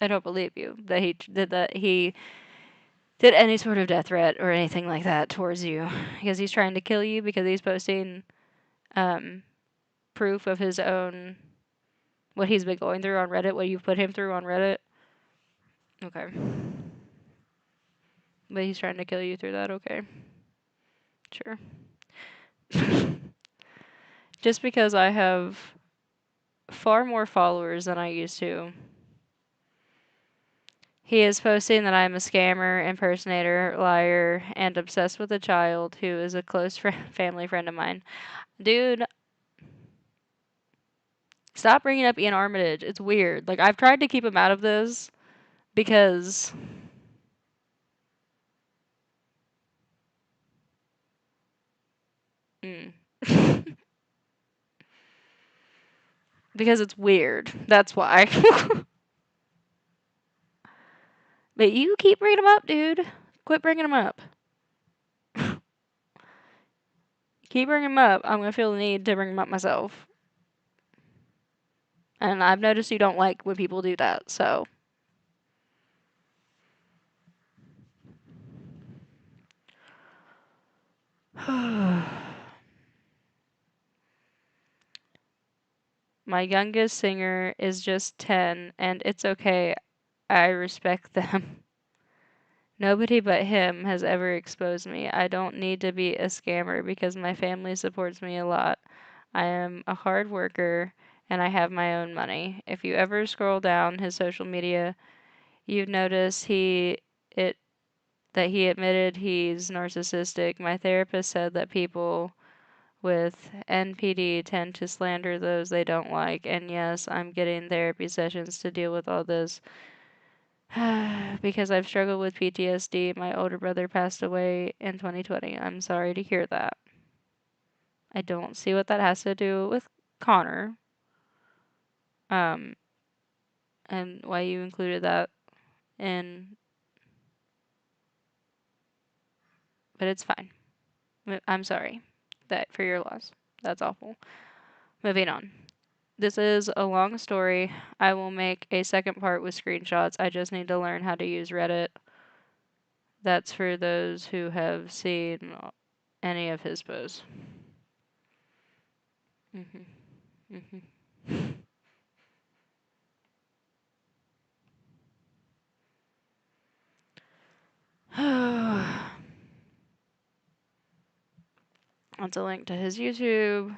I don't believe you that he did any sort of death threat or anything like that towards you because he's trying to kill you because he's posting um proof of his own what he's been going through on Reddit, what you've put him through on Reddit. Okay. But he's trying to kill you through that, okay. Sure. Just because I have far more followers than I used to. He is posting that I'm a scammer, impersonator, liar, and obsessed with a child who is a close family friend of mine. Dude, stop bringing up Ian Armitage. It's weird. Like, I've tried to keep him out of this because. Mm. Because it's weird. That's why. But you keep bringing him up, dude. Quit bringing him up. Keep bringing him up. I'm gonna feel the need to bring him up myself. And I've noticed you don't like when people do that, so. My youngest singer is just 10, and it's okay. I respect them. Nobody but him has ever exposed me. I don't need to be a scammer because my family supports me a lot. I am a hard worker and I have my own money. If you ever scroll down his social media, you'd notice it that he admitted he's narcissistic. My therapist said that people with NPD tend to slander those they don't like. And yes, I'm getting therapy sessions to deal with all this. Because I've struggled with PTSD. My older brother passed away in 2020. I'm sorry to hear that. I don't see what that has to do with Connor, um, and why you included that in, but it's fine. I'm sorry that for your loss. That's awful. Moving on. This is a long story. I will make a second part with screenshots. I just need to learn how to use Reddit. That's for those who have seen any of his posts. Mhm. Mhm. That's a link to his YouTube.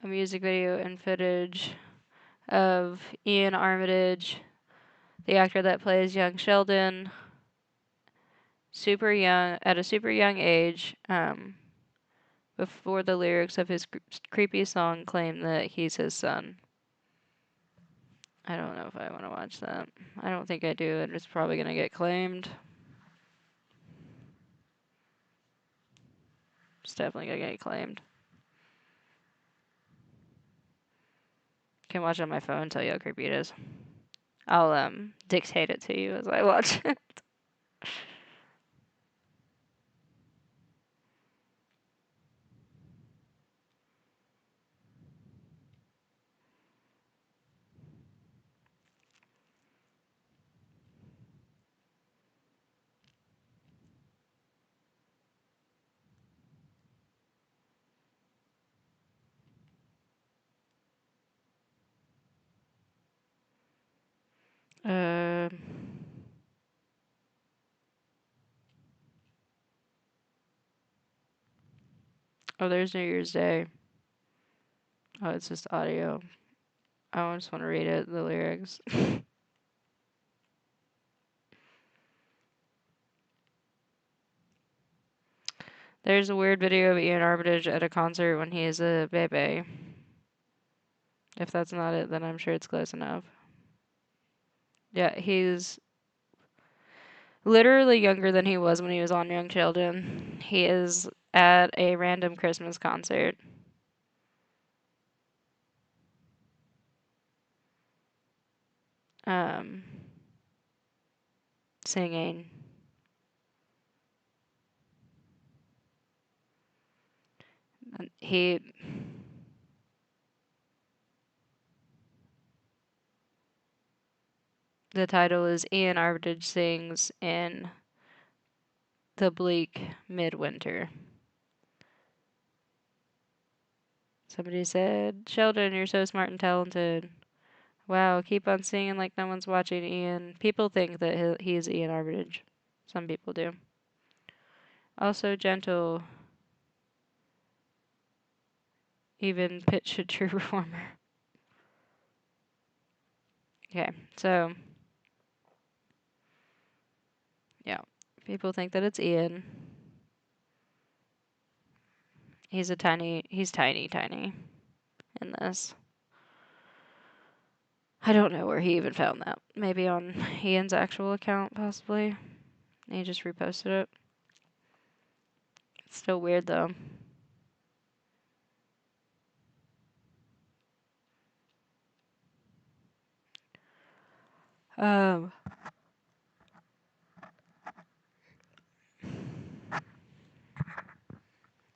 A music video and footage of Ian Armitage, the actor that plays young Sheldon, super young at a super young age, before the lyrics of his creepy song claim that he's his son. I don't know if I want to watch that. I don't think I do, and it's probably gonna get claimed. It's definitely gonna get claimed. Can watch it on my phone, tell you how creepy it is. I'll dictate it to you as I watch it. Uh, oh, there's New Year's Day. Oh, it's just audio. I just want to read it, the lyrics. There's a weird video of Ian Armitage at a concert when he is a baby. If that's not it, then I'm sure it's close enough. Yeah, he's literally younger than he was when he was on Young Sheldon. He is at a random Christmas concert. Um, Singing. And the title is Ian Armitage Sings in the Bleak Midwinter. Somebody said, Sheldon, you're so smart and talented. Wow, keep on singing like no one's watching Ian. People think that he's Ian Armitage. Some people do. Also gentle, even pitch a true performer. Okay, so yeah, people think that it's Ian. He's tiny, tiny in this. I don't know where he even found that. Maybe on Ian's actual account, possibly. He just reposted it. It's still weird though. Um,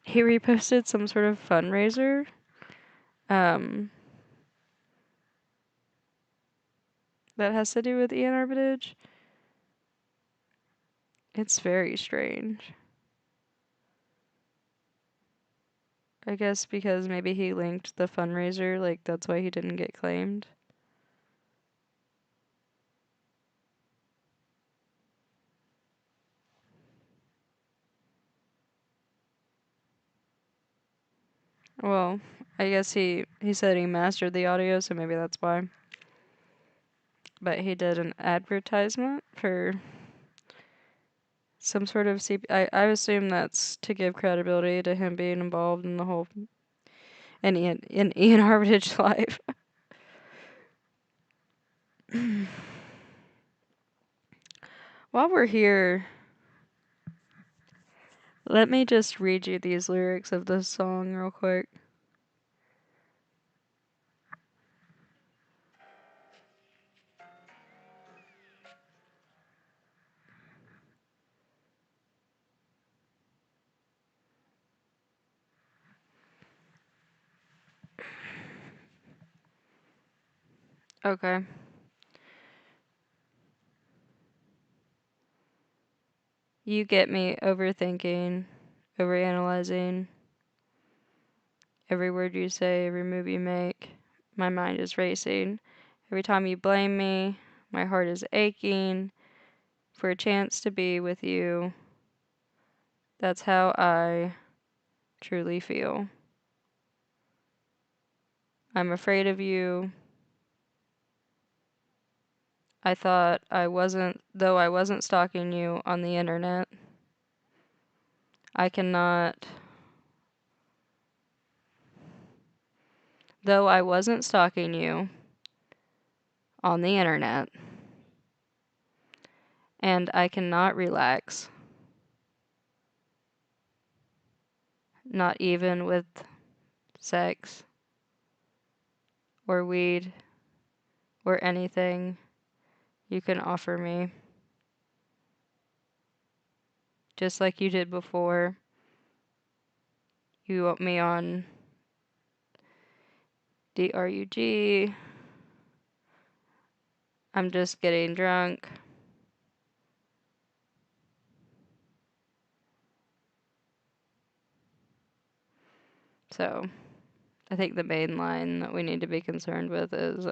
he reposted some sort of fundraiser. Um, that has to do with Ian Armitage. It's very strange. I guess because maybe he linked the fundraiser, like that's why he didn't get claimed. Well, I guess he said he mastered the audio, so maybe that's why. But he did an advertisement for some sort of I assume that's to give credibility to him being involved in the whole. in Ian Armitage life. While we're here, let me just read you these lyrics of this song real quick. Okay. You get me overthinking, overanalyzing every word you say, every move you make. My mind is racing. Every time you blame me, my heart is aching for a chance to be with you. That's how I truly feel. I'm afraid of you. I thought though I wasn't stalking you on the internet, I cannot, though I wasn't stalking you on the internet, and I cannot relax, not even with sex or weed or anything you can offer me, just like you did before. You want me on DRUG. I'm just getting drunk. So, I think the main line that we need to be concerned with is,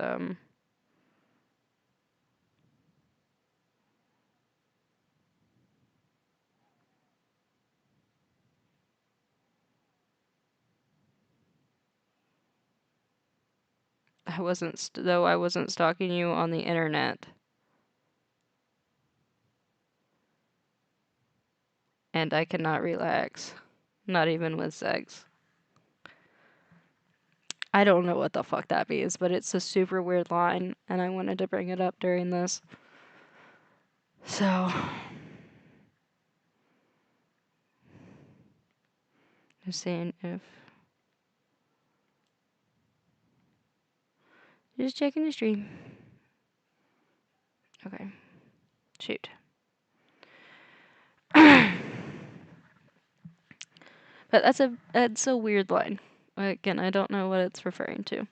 though I wasn't stalking you on the internet, and I cannot relax, not even with sex. I don't know what the fuck that means, but it's a super weird line, and I wanted to bring it up during this. So, just seeing if. Just checking the stream. Okay. Shoot. But that's a weird line. Again, I don't know what it's referring to.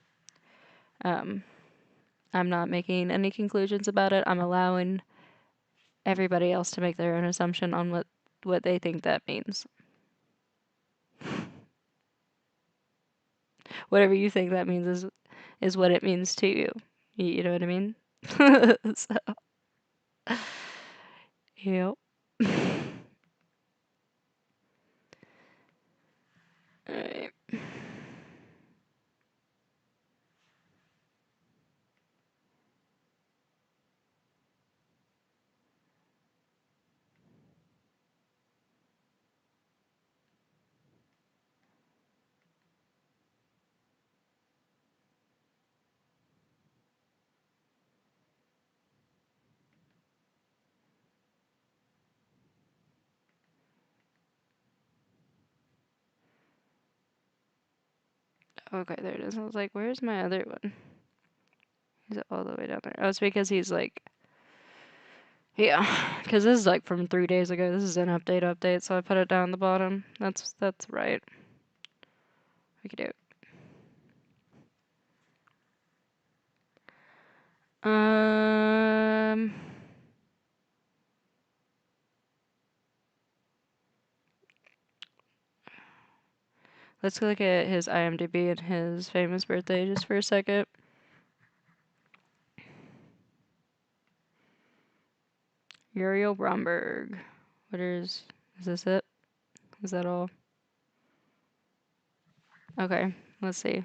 Um, I'm not making any conclusions about it. I'm allowing everybody else to make their own assumption on what they think that means. Whatever you think that means is what it means to you. You know what I mean? So, yep. Alright. Okay, there it is. I was like, where's my other one? Is it all the way down there? Oh, it's because he's like, yeah, because this is like from 3 days ago. This is an update, so I put it down the bottom. That's right. We could do it. Um, let's look at his IMDb and his famous birthday just for a second. Uriel Bromberg. Is this it? Is that all? Okay, let's see.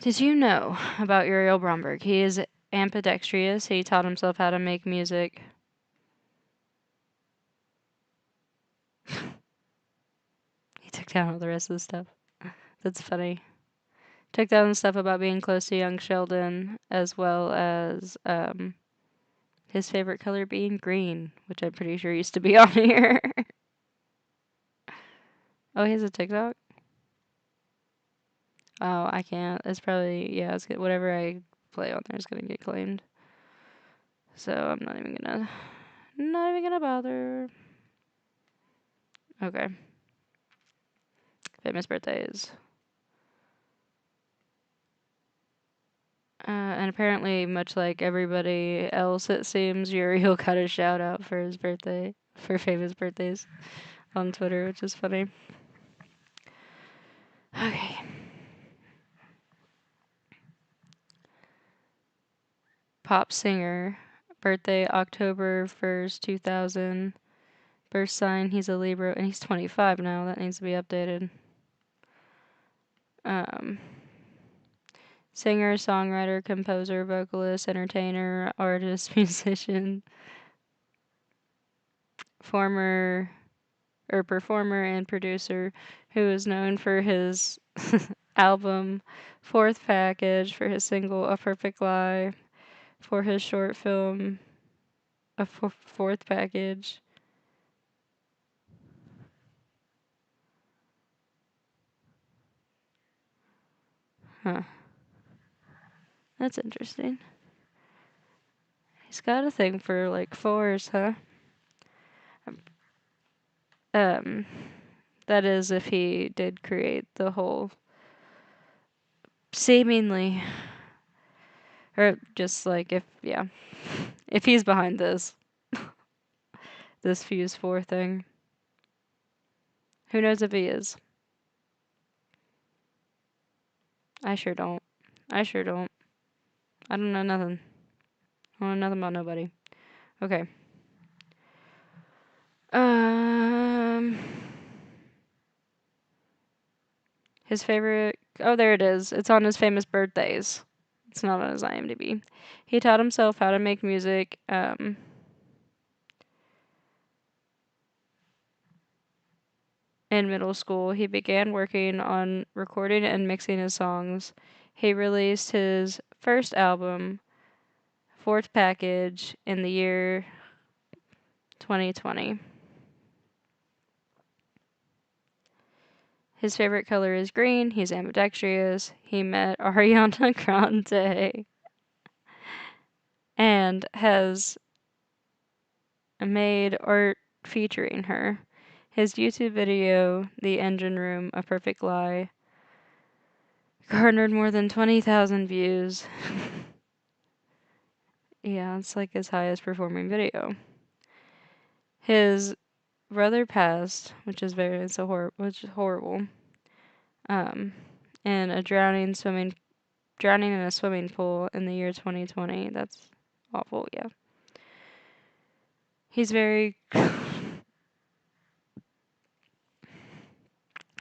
Did you know about Uriel Bromberg? He is ambidextrous. He taught himself how to make music down all the rest of the stuff. That's funny. Took down the stuff about being close to young Sheldon, as well as his favorite color being green, which I'm pretty sure used to be on here. Oh, he has a TikTok? Oh, I can't. It's probably, yeah, whatever I play on there is gonna get claimed. So I'm not even gonna bother. Okay. Famous birthdays. And apparently, much like everybody else, it seems, Uriel got a shout out for his birthday, for famous birthdays on Twitter, which is funny. Okay. Pop singer. Birthday October 1st, 2000. Birth sign, he's a Libra, and he's 25 now. That needs to be updated. Singer, songwriter, composer, vocalist, entertainer, artist, musician, former or performer and producer who is known for his album Fourth Package, for his single A Perfect Lie, for his short film Fourth Package. Huh. That's interesting. He's got a thing for like fours, huh? Um, that is if he did create the whole seemingly, or just like if he's behind this Fuse 4 thing. Who knows if he is? I sure don't. I sure don't. I don't know nothing. I don't know nothing about nobody. Okay. Um, his favorite. Oh, there it is. It's on his famous birthdays. It's not on his IMDb. He taught himself how to make music. In middle school, he began working on recording and mixing his songs. He released his first album, Fourth Package, in the year 2020. His favorite color is green. He's ambidextrous. He met Ariana Grande and has made art featuring her. His YouTube video, The Engine Room, A Perfect Lie, garnered more than 20,000 views. Yeah, it's like his highest performing video. His brother passed, which is horrible. In a drowning in a swimming pool in the year 2020. That's awful. Yeah. He's very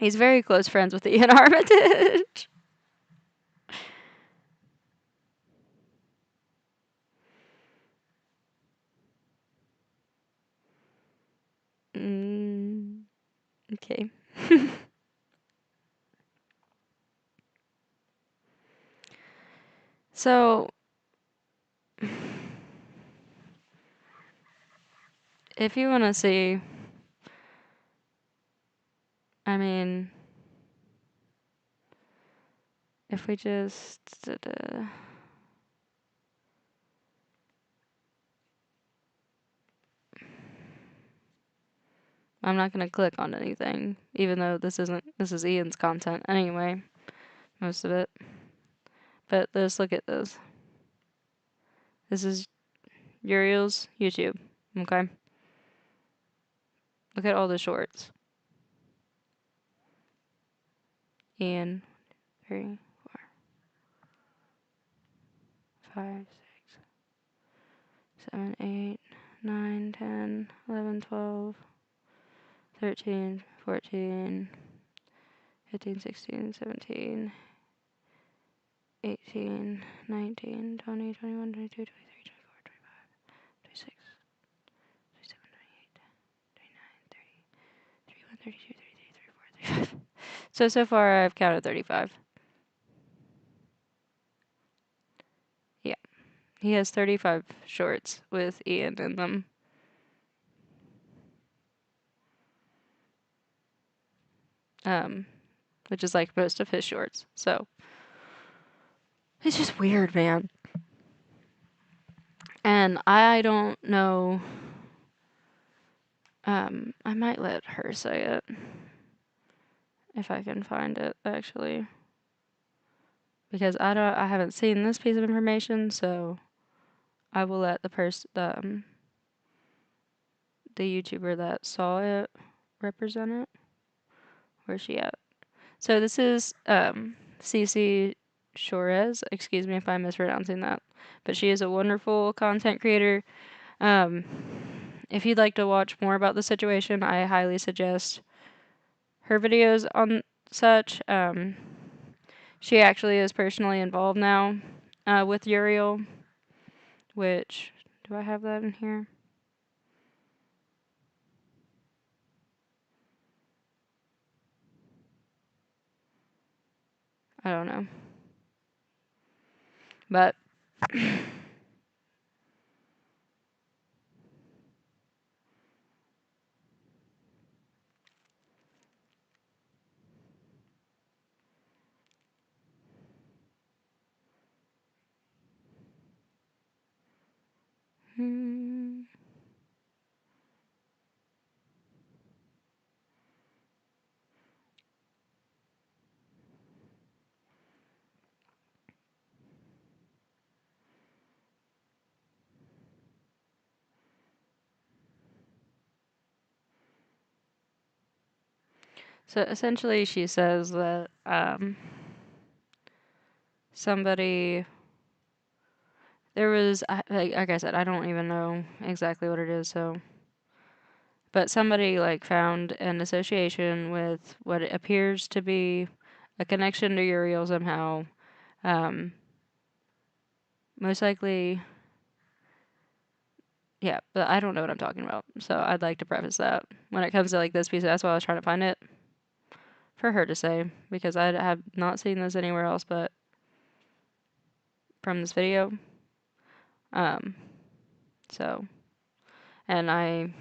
he's very close friends with Ian Armitage. Okay. So, if you want to see, I mean, if we just. I'm not going to click on anything, even though this is Ian's content anyway, most of it. But let's look at this. This is Uriel's YouTube, okay? Look at all the shorts. Ian, 3, 4, 5, 6, 7, 8, 9, 10, 11, 12, 13, 14, 15, 16, 17, 18, 19, 20, 21, 22, 23, 24, 25, 26, 27, 28, 29, 30, 31, 32, 33, 34, 35. So far I've counted 35. Yeah, he has 35 shorts with Ian in them. Um, which is like most of his shorts. So it's just weird, man. And I don't know. I might let her say it if I can find it actually, because I haven't seen this piece of information, so I will let the YouTuber that saw it represent it. Where's she at? So this is Cece Shorez. Excuse me if I'm mispronouncing that, but she is a wonderful content creator. Um, if you'd like to watch more about the situation, I highly suggest her videos on such. She actually is personally involved now with Uriel, which, do I have that in here? I don't know. But hmm, so essentially she says that somebody there was like I said, I don't even know exactly what it is, so but somebody like found an association with what it appears to be a connection to Uriel somehow. Um, most likely, yeah, but I don't know what I'm talking about. So I'd like to preface that when it comes to like this piece. That's why I was trying to find it for her to say because I have not seen this anywhere else but from this video. Um, so and I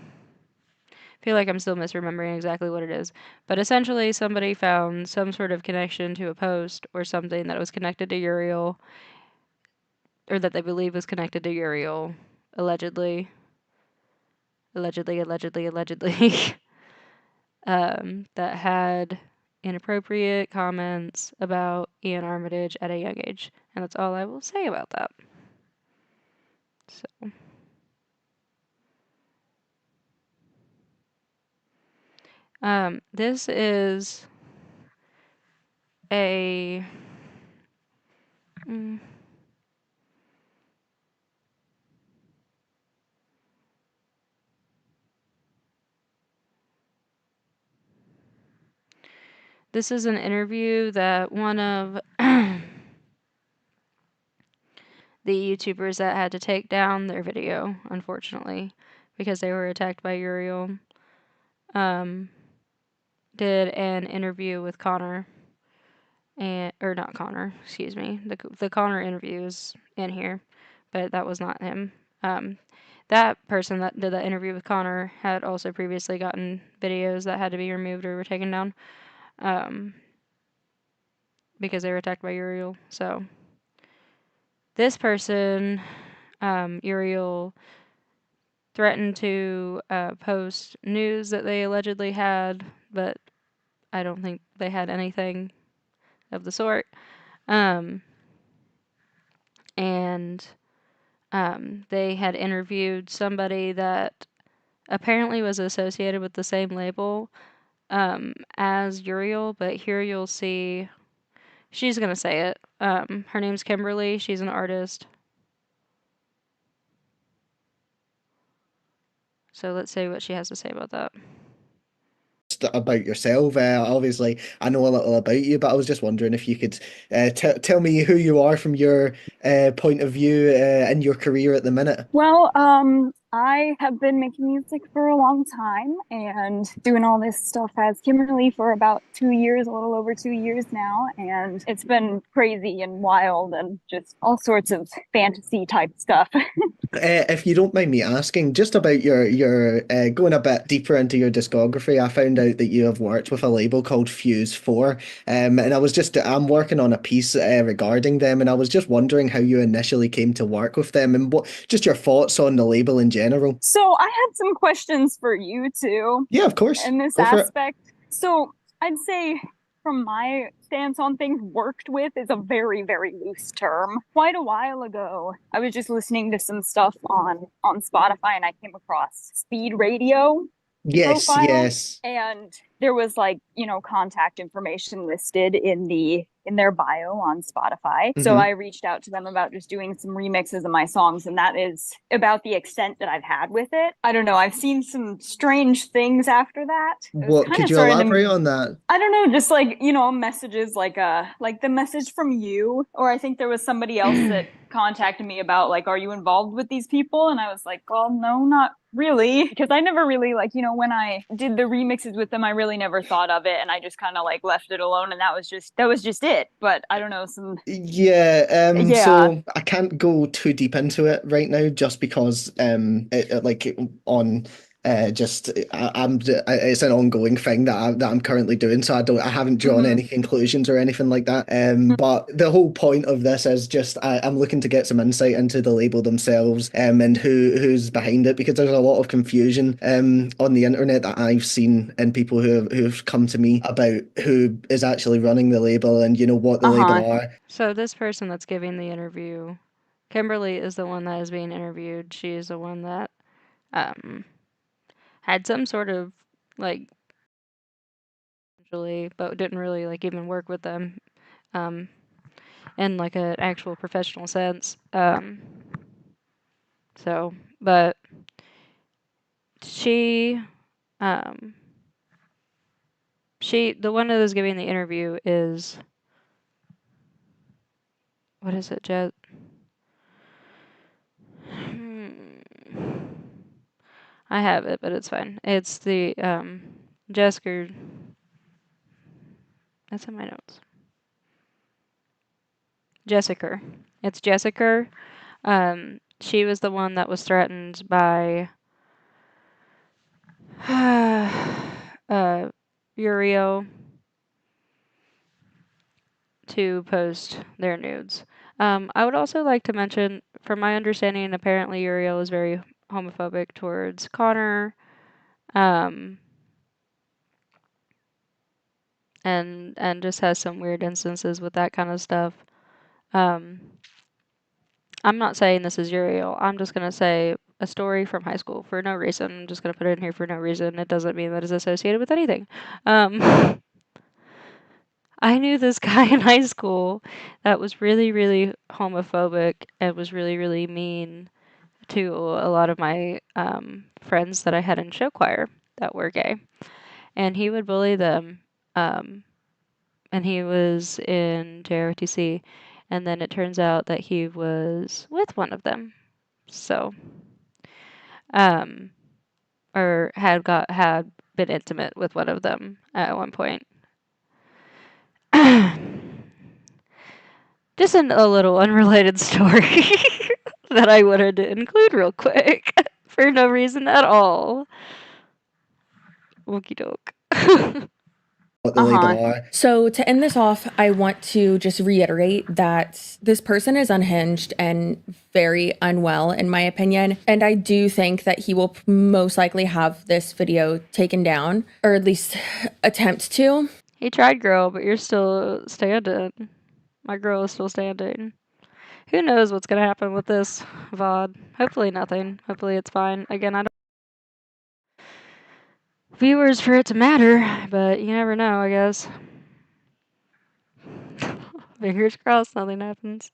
feel like I'm still misremembering exactly what it is. But essentially, somebody found some sort of connection to a post or something that was connected to Uriel, or that they believe was connected to Uriel, allegedly, allegedly, that had inappropriate comments about Ian Armitage at a young age. And that's all I will say about that. So, this is a. Mm, this is an interview that one of the YouTubers that had to take down their video, unfortunately, because they were attacked by Uriel, um, did an interview with Connor, and or not Connor, excuse me. The Connor interview is in here, but that was not him. Um, that person that did that interview with Connor had also previously gotten videos that had to be removed or were taken down, um, because they were attacked by Uriel. So this person, Uriel threatened to post news that they allegedly had, but I don't think they had anything of the sort. Um, and they had interviewed somebody that apparently was associated with the same label as Uriel, but here you'll see she's gonna say it. Her name's Kimberly. She's an artist. So let's see what she has to say about that. About yourself. Obviously, I know a little about you, but I was just wondering if you could tell me who you are from your point of view in your career at the minute. Well, I have been making music for a long time and doing all this stuff as Kimberly for about 2 years, a little over 2 years now. And it's been crazy and wild and just all sorts of fantasy type stuff. If you don't mind me asking, just about your going a bit deeper into your discography, I found out that you have worked with a label called Fuse 4, and I'm working on a piece regarding them, and I was just wondering how you initially came to work with them, and what just your thoughts on the label in general. So I had some questions for you too Yeah, of course, in this go for it. aspect. So I'd say from my stance on things, worked with is a very, very loose term. Quite a while ago, I was just listening to some stuff on Spotify and I came across Speed Radio Yes, profile, yes. and there was like, contact information listed in their bio on Spotify. So I Hmm. reached out to them about just doing some remixes of my songs, and that is about the extent that I've had with it. I don't know, I've seen some strange things after that. It was What kind could of you starting to, elaborate on that? I don't know, just like, messages like the message from you, or I think there was somebody else that contacted me about like, are you involved with these people? And I was like, well, no, not really, because I never really like, when I did the remixes with them, I really never thought of it and I just kind of like left it alone, and that was just it. But I don't know, some Yeah, yeah. so I can't go too deep into it right now just because like on just it's an ongoing thing that I'm currently doing, so I haven't drawn Hmm. any conclusions or anything like that. But the whole point of this is just I'm looking to get some insight into the label themselves, and who's behind it, because there's a lot of confusion on the internet that I've seen, and people who've come to me about who is actually running the label, and what the label Uh-huh. are. So this person that's giving the interview, Kimberly is the one that is being interviewed. She is the one that um had some sort of like usually, but didn't really like even work with them um in like an actual professional sense. So, but she um the one that is giving the interview is, what is it, Jet? I have it, but it's fine. It's the Jessica. That's in my notes. Jessica. It's Jessica. She was the one that was threatened by Uriel to post their nudes. I would also like to mention, from my understanding, apparently Uriel is very homophobic towards Connor, um, and just has some weird instances with that kind of stuff. Um, I'm not saying this is Uriel. I'm just gonna say a story from high school for no reason. I'm just gonna put it in here for no reason. It doesn't mean that it's associated with anything. Um, I knew this guy in high school that was really, really homophobic and was really, really mean to a lot of my friends that I had in show choir that were gay. And he would bully them. Um, and he was in JROTC. And then it turns out that he was with one of them. So, um, or had been intimate with one of them at one point. Just a little unrelated story that I wanted to include real quick for no reason at all. Wookie doke. What the label Uh-huh. are. So, to end this off, I want to just reiterate that this person is unhinged and very unwell, in my opinion. And I do think that he will most likely have this video taken down, or at least attempt to. He tried, girl, but you're still standing. My girl is still standing. Who knows what's gonna happen with this VOD? Hopefully nothing. Hopefully it's fine. Again, I don't viewers for it to matter, but you never know, I guess. Fingers crossed nothing happens.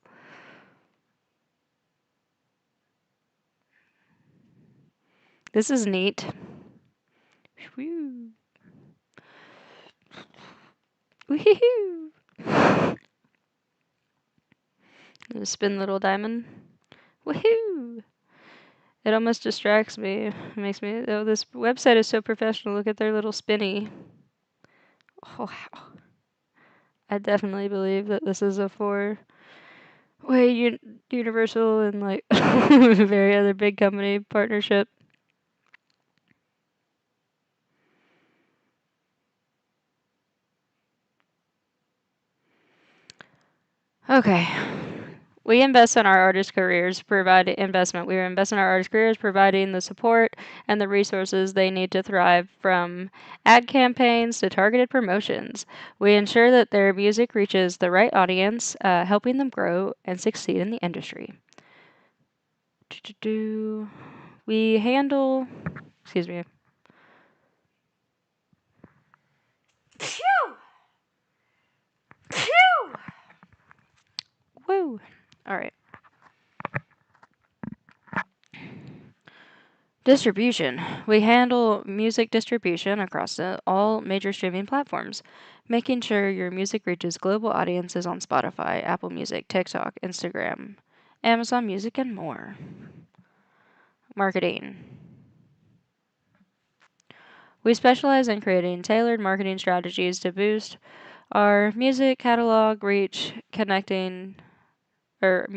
This is neat. Whew. Woohoo! Spin little diamond. Woohoo! It almost distracts me. It makes me, oh, this website is so professional. Look at their little spinny. Oh, wow. I definitely believe that this is a four-way Universal and like very other big company partnership. Okay. We invest in our artists' careers, provide investment. We invest in our artists' careers, providing the support and the resources they need to thrive, from ad campaigns to targeted promotions. We ensure that their music reaches the right audience, helping them grow and succeed in the industry. We handle, excuse me. Woo! All right. Distribution. We handle music distribution across all major streaming platforms, making sure your music reaches global audiences on Spotify, Apple Music, TikTok, Instagram, Amazon Music, and more. Marketing. We specialize in creating tailored marketing strategies to boost our music catalog reach, connecting our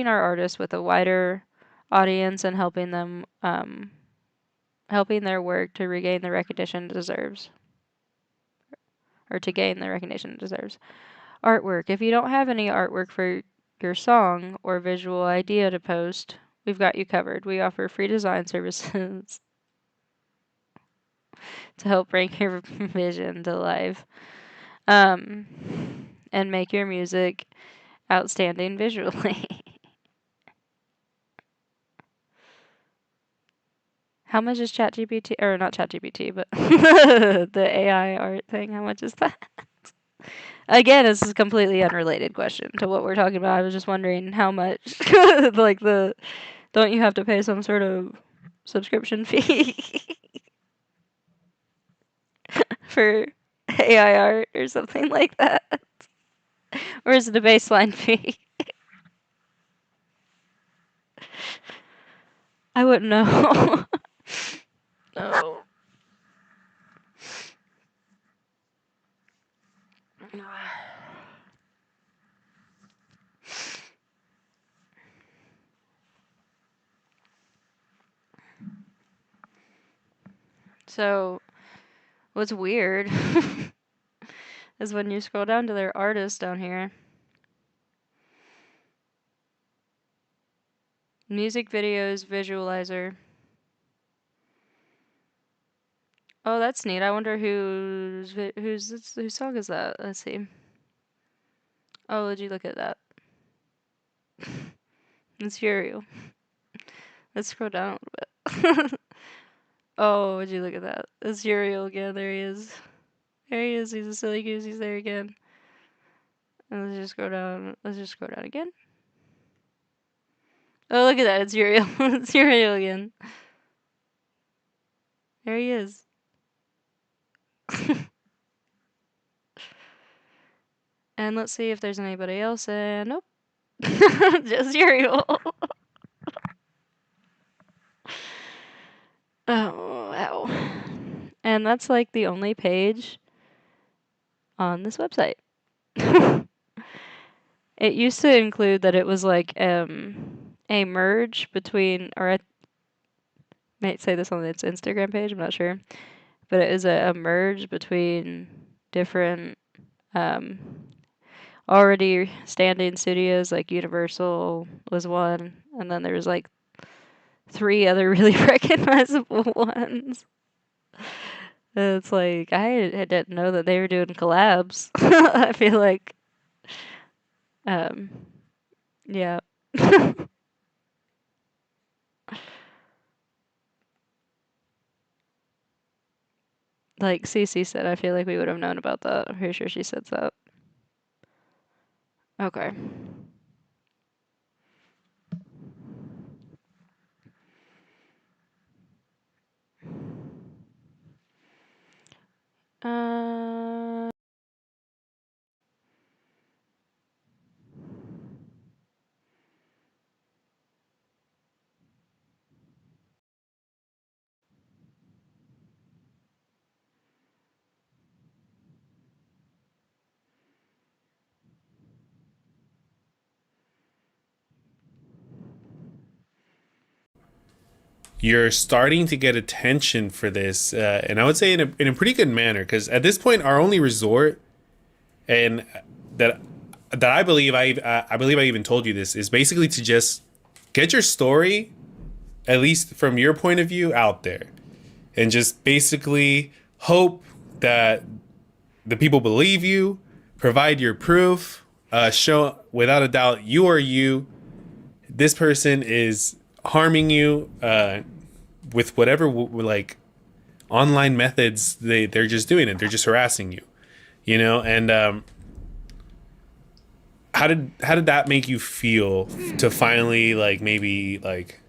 artists with a wider audience and helping their work to regain the recognition it deserves, or to gain the recognition it deserves. Artwork. If you don't have any artwork for your song or visual idea to post, we've got you covered. We offer free design services to help bring your vision to life, and make your music outstanding visually. How much is ChatGPT, or not ChatGPT, but the AI art thing? How much is that? Again, this is a completely unrelated question to what we're talking about. I was just wondering how much, like don't you have to pay some sort of subscription fee for AI art or something like that? Or is it a baseline fee? I wouldn't know. No. So, what's weird is when you scroll down to their artists down here. Music videos, visualizer. Oh, that's neat. I wonder whose song is that? Let's see. Oh, did you look at that? It's Uriel. Let's scroll down a little bit. Oh, would you look at that? It's Uriel again. There he is. There he is. He's a silly goose. He's there again. And let's just scroll down. Let's just scroll down again. Oh, look at that. It's Uriel. It's Uriel again. There he is. And let's see if there's anybody else. And nope. Just Uriel. Oh, wow. And that's like the only page on this website. It used to include that it was like a merge between, or I might say this on its Instagram page, I'm not sure, but it is a merge between different um, already standing studios, like Universal was one, and then there was like three other really recognizable ones. It's like I didn't know that they were doing collabs. I feel like, um, yeah. Like Cece said, I feel like we would have known about that. I'm pretty sure she said that. Okay. Uh, you're starting to get attention for this, and I would say in a pretty good manner, because at this point, our only resort, and that I believe I believe I even told you this, is basically to just get your story, at least from your point of view, out there, and just basically hope that the people believe you, provide your proof, show without a doubt you are you. This person is harming you with whatever like online methods they're just doing it. They're just harassing you, you know. And how did that make you feel to finally like maybe like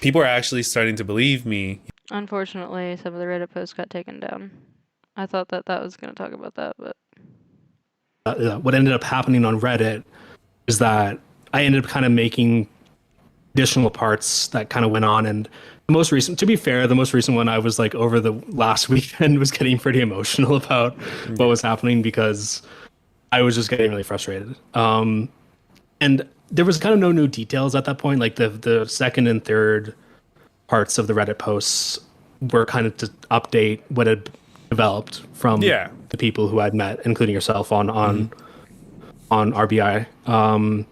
people are actually starting to believe me? Unfortunately, some of the Reddit posts got taken down. I thought that was going to talk about that, but What ended up happening on Reddit is that I ended up kind of making additional parts that kind of went on. And the most recent, to be fair, the most recent one I was like over the last weekend was getting pretty emotional about what was happening because I was just getting really frustrated. And there was kind of no new details at that point. Like the second and third parts of the Reddit posts were kind of to update what had developed from the people who I'd met, including yourself on RBI.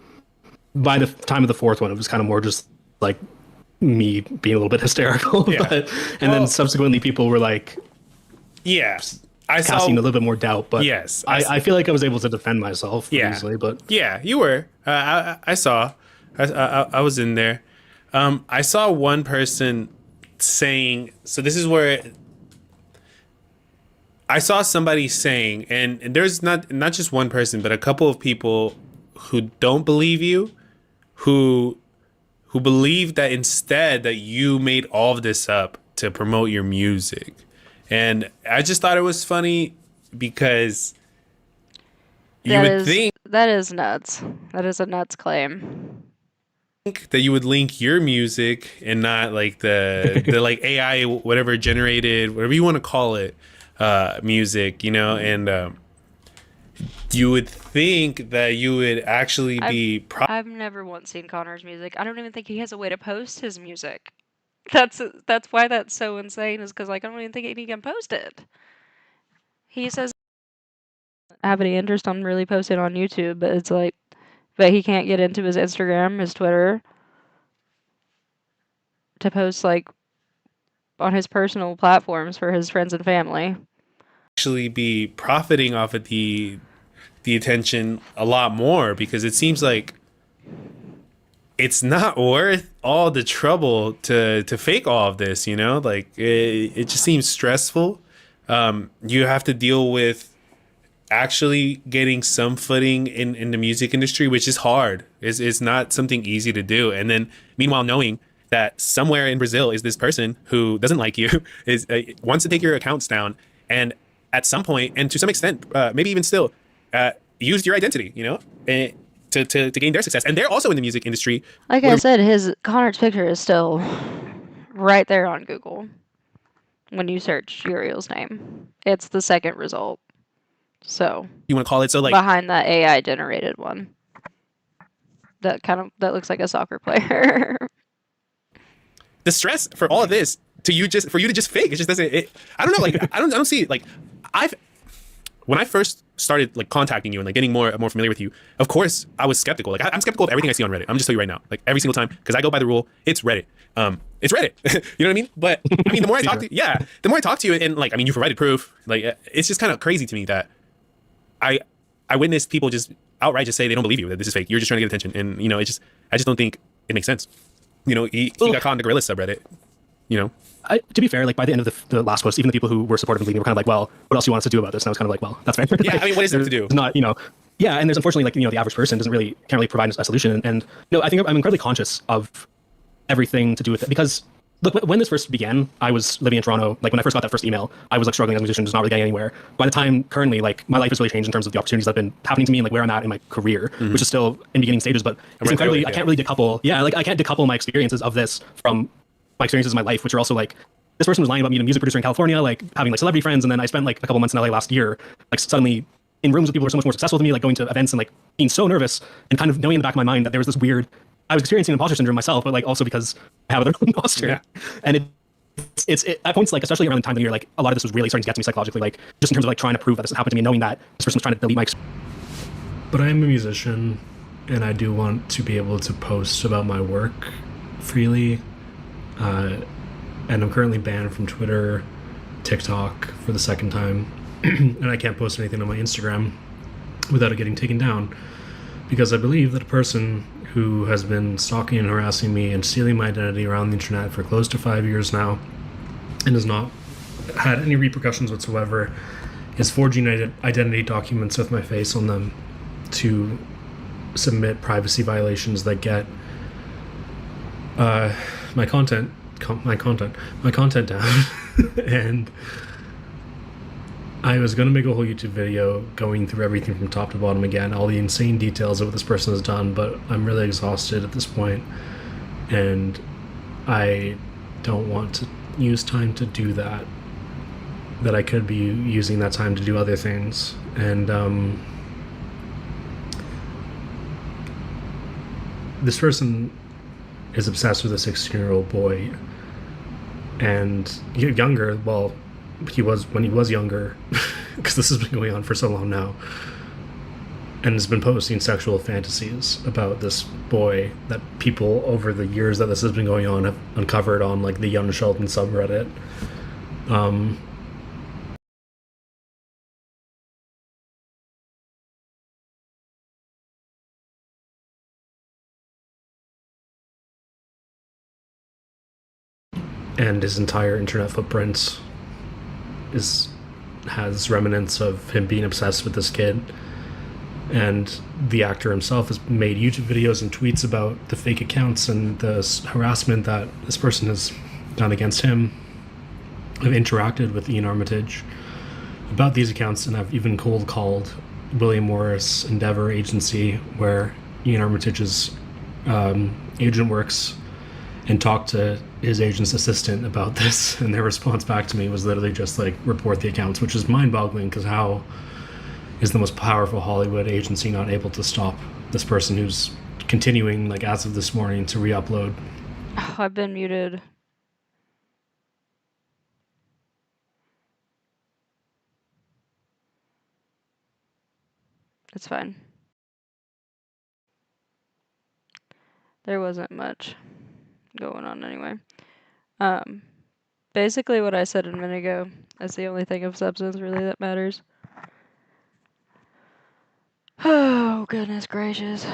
By the time of the fourth one, it was kind of more just like me being a little bit hysterical. Then subsequently people were like, I casting a little bit more doubt. But I feel like I was able to defend myself easily. But you were. I saw. I was in there. I saw one person saying, so this is where I saw somebody saying, and there's not just one person, but a couple of people who don't believe you, who believe that instead that you made all of this up to promote your music. And I just thought it was funny because you would think that is nuts. That is a nuts claim. That you would link your music and not like the like AI whatever generated, whatever you want to call it, music, you know, and you would think that you would actually be I've never once seen Connor's music. I don't even think he has a way to post his music. That's why that's so insane, is because like I don't even think he can post it. He says have any interest on really posting on YouTube, but it's like, but he can't get into his Instagram, his Twitter, to post like on his personal platforms for his friends and family. Actually be profiting off of the attention a lot more, because it seems like it's not worth all the trouble to fake all of this, you know, like it just seems stressful. You have to deal with actually getting some footing in the music industry, which is hard. It's not something easy to do. And then meanwhile, knowing that somewhere in Brazil is this person who doesn't like you, is wants to take your accounts down, and at some point, and to some extent, maybe even still, use your identity, you know, to gain their success. And they're also in the music industry. Like I said, Connor's picture is still right there on Google. When you search Uriel's name, it's the second result. So you want to call it, so like behind that AI generated one that looks like a soccer player. The stress for all of this for you to just fake, it just doesn't. I don't know. Like I don't see, like when I first started like contacting you and like getting more familiar with you, of course I was skeptical. Like I'm skeptical of everything I see on Reddit. I'm just telling you right now, like every single time, because I go by the rule, it's Reddit. It's Reddit. You know what I mean? But I mean, the more I talk to you, and like, I mean, you provided proof. Like it's just kind of crazy to me that I witnessed people just outright just say they don't believe you, that this is fake. You're just trying to get attention, and you know, I just don't think it makes sense. You know, he got caught in the gorilla subreddit. You know. To be fair, like by the end of the last post, even the people who were supportive of me were kind of like, well, what else do you want us to do about this? And I was kind of like, well, that's fair. Yeah, I mean, what is there to do? It's not, you know, yeah, and there's unfortunately, like, you know, the average person can't really provide a solution. And you know, I think I'm incredibly conscious of everything to do with it, because look, when this first began, I was living in Toronto. Like when I first got that first email, I was like struggling as a musician, just not really getting anywhere. By the time currently, like my life has really changed in terms of the opportunities that have been happening to me and like where I'm at in my career, which is still in beginning stages. But it's incredibly, I can't really decouple. Yeah, like I can't decouple my experiences of this from my experiences in my life, which are also like, this person was lying about me, a music producer in California, like having like celebrity friends, and then I spent like a couple months in LA last year, like suddenly in rooms with people who are so much more successful than me, like going to events and like being so nervous and kind of knowing in the back of my mind that there was this weird I was experiencing imposter syndrome myself, but like also because I have another imposter. Yeah. And it's at points like, especially around the time of the year, like a lot of this was really starting to get to me psychologically, like just in terms of like trying to prove that this happened to me, knowing that this person was trying to delete my. But I am a musician, and I do want to be able to post about my work freely. And I'm currently banned from Twitter, TikTok for the second time, and I can't post anything on my Instagram without it getting taken down, because I believe that a person who has been stalking and harassing me and stealing my identity around the internet for close to 5 years now and has not had any repercussions whatsoever is forging identity documents with my face on them to submit privacy violations that get my content down. And I was going to make a whole YouTube video going through everything from top to bottom again, all the insane details of what this person has done, but I'm really exhausted at this point, and I don't want to use time to do that I could be using that time to do other things. And this person is obsessed with a 16-year-old boy, and younger, well, he was when he was younger, because this has been going on for so long now, and has been posting sexual fantasies about this boy that people over the years that this has been going on have uncovered on like the Young Sheldon subreddit. And his entire internet footprint has remnants of him being obsessed with this kid. And the actor himself has made YouTube videos and tweets about the fake accounts and the harassment that this person has done against him. I've interacted with Ian Armitage about these accounts, and I've even cold called William Morris Endeavor Agency, where Ian Armitage's agent works, and talked to his agent's assistant about this, and their response back to me was literally just like, report the accounts, which is mind-boggling, because how is the most powerful Hollywood agency not able to stop this person who's continuing, like as of this morning, to re-upload? Oh, I've been muted. It's fine. There wasn't much going on anyway. Basically what I said a minute ago is the only thing of substance really that matters. Oh, goodness gracious.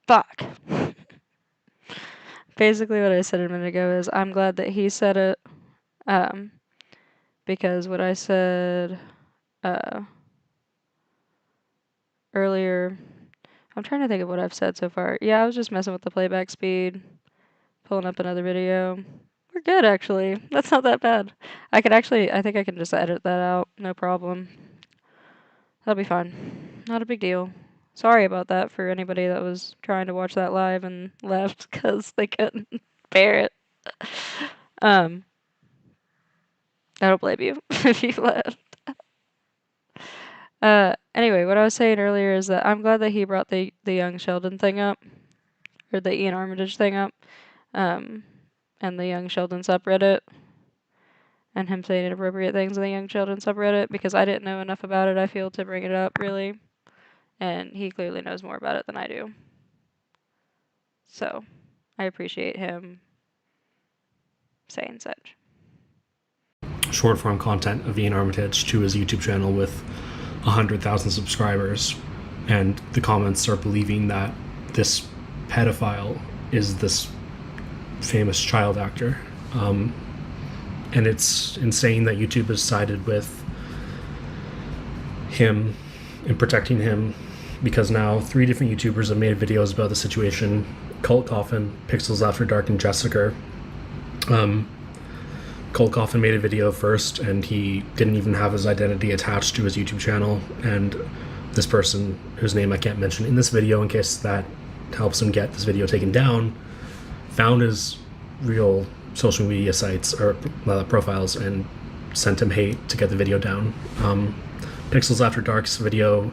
Fuck. Basically what I said a minute ago is I'm glad that he said it, because what I said earlier, I'm trying to think of what I've said so far. Yeah, I was just messing with the playback speed, pulling up another video. We're good, actually. That's not that bad. I think I can just edit that out, no problem. That'll be fine. Not a big deal. Sorry about that for anybody that was trying to watch that live and left because they couldn't bear it. I don't blame you if you left. Anyway, what I was saying earlier is that I'm glad that he brought the Young Sheldon thing up, or the Ian Armitage thing up, and the Young Sheldon subreddit, and him saying inappropriate things in the Young Sheldon subreddit, because I didn't know enough about it, I feel, to bring it up, really. And he clearly knows more about it than I do. So, I appreciate him saying such. Short form content of Ian Armitage to his YouTube channel with 100,000 subscribers, and the comments are believing that this pedophile is this famous child actor. And it's insane that YouTube has sided with him in protecting him, because now 3 different YouTubers have made videos about the situation. Cult Coffin, Pixels After Dark, and Jessica. Cult Coffin made a video first, and he didn't even have his identity attached to his YouTube channel, and this person, whose name I can't mention in this video in case that helps him get this video taken down, found his real social media sites or profiles and sent him hate to get the video down. Pixels After Dark's video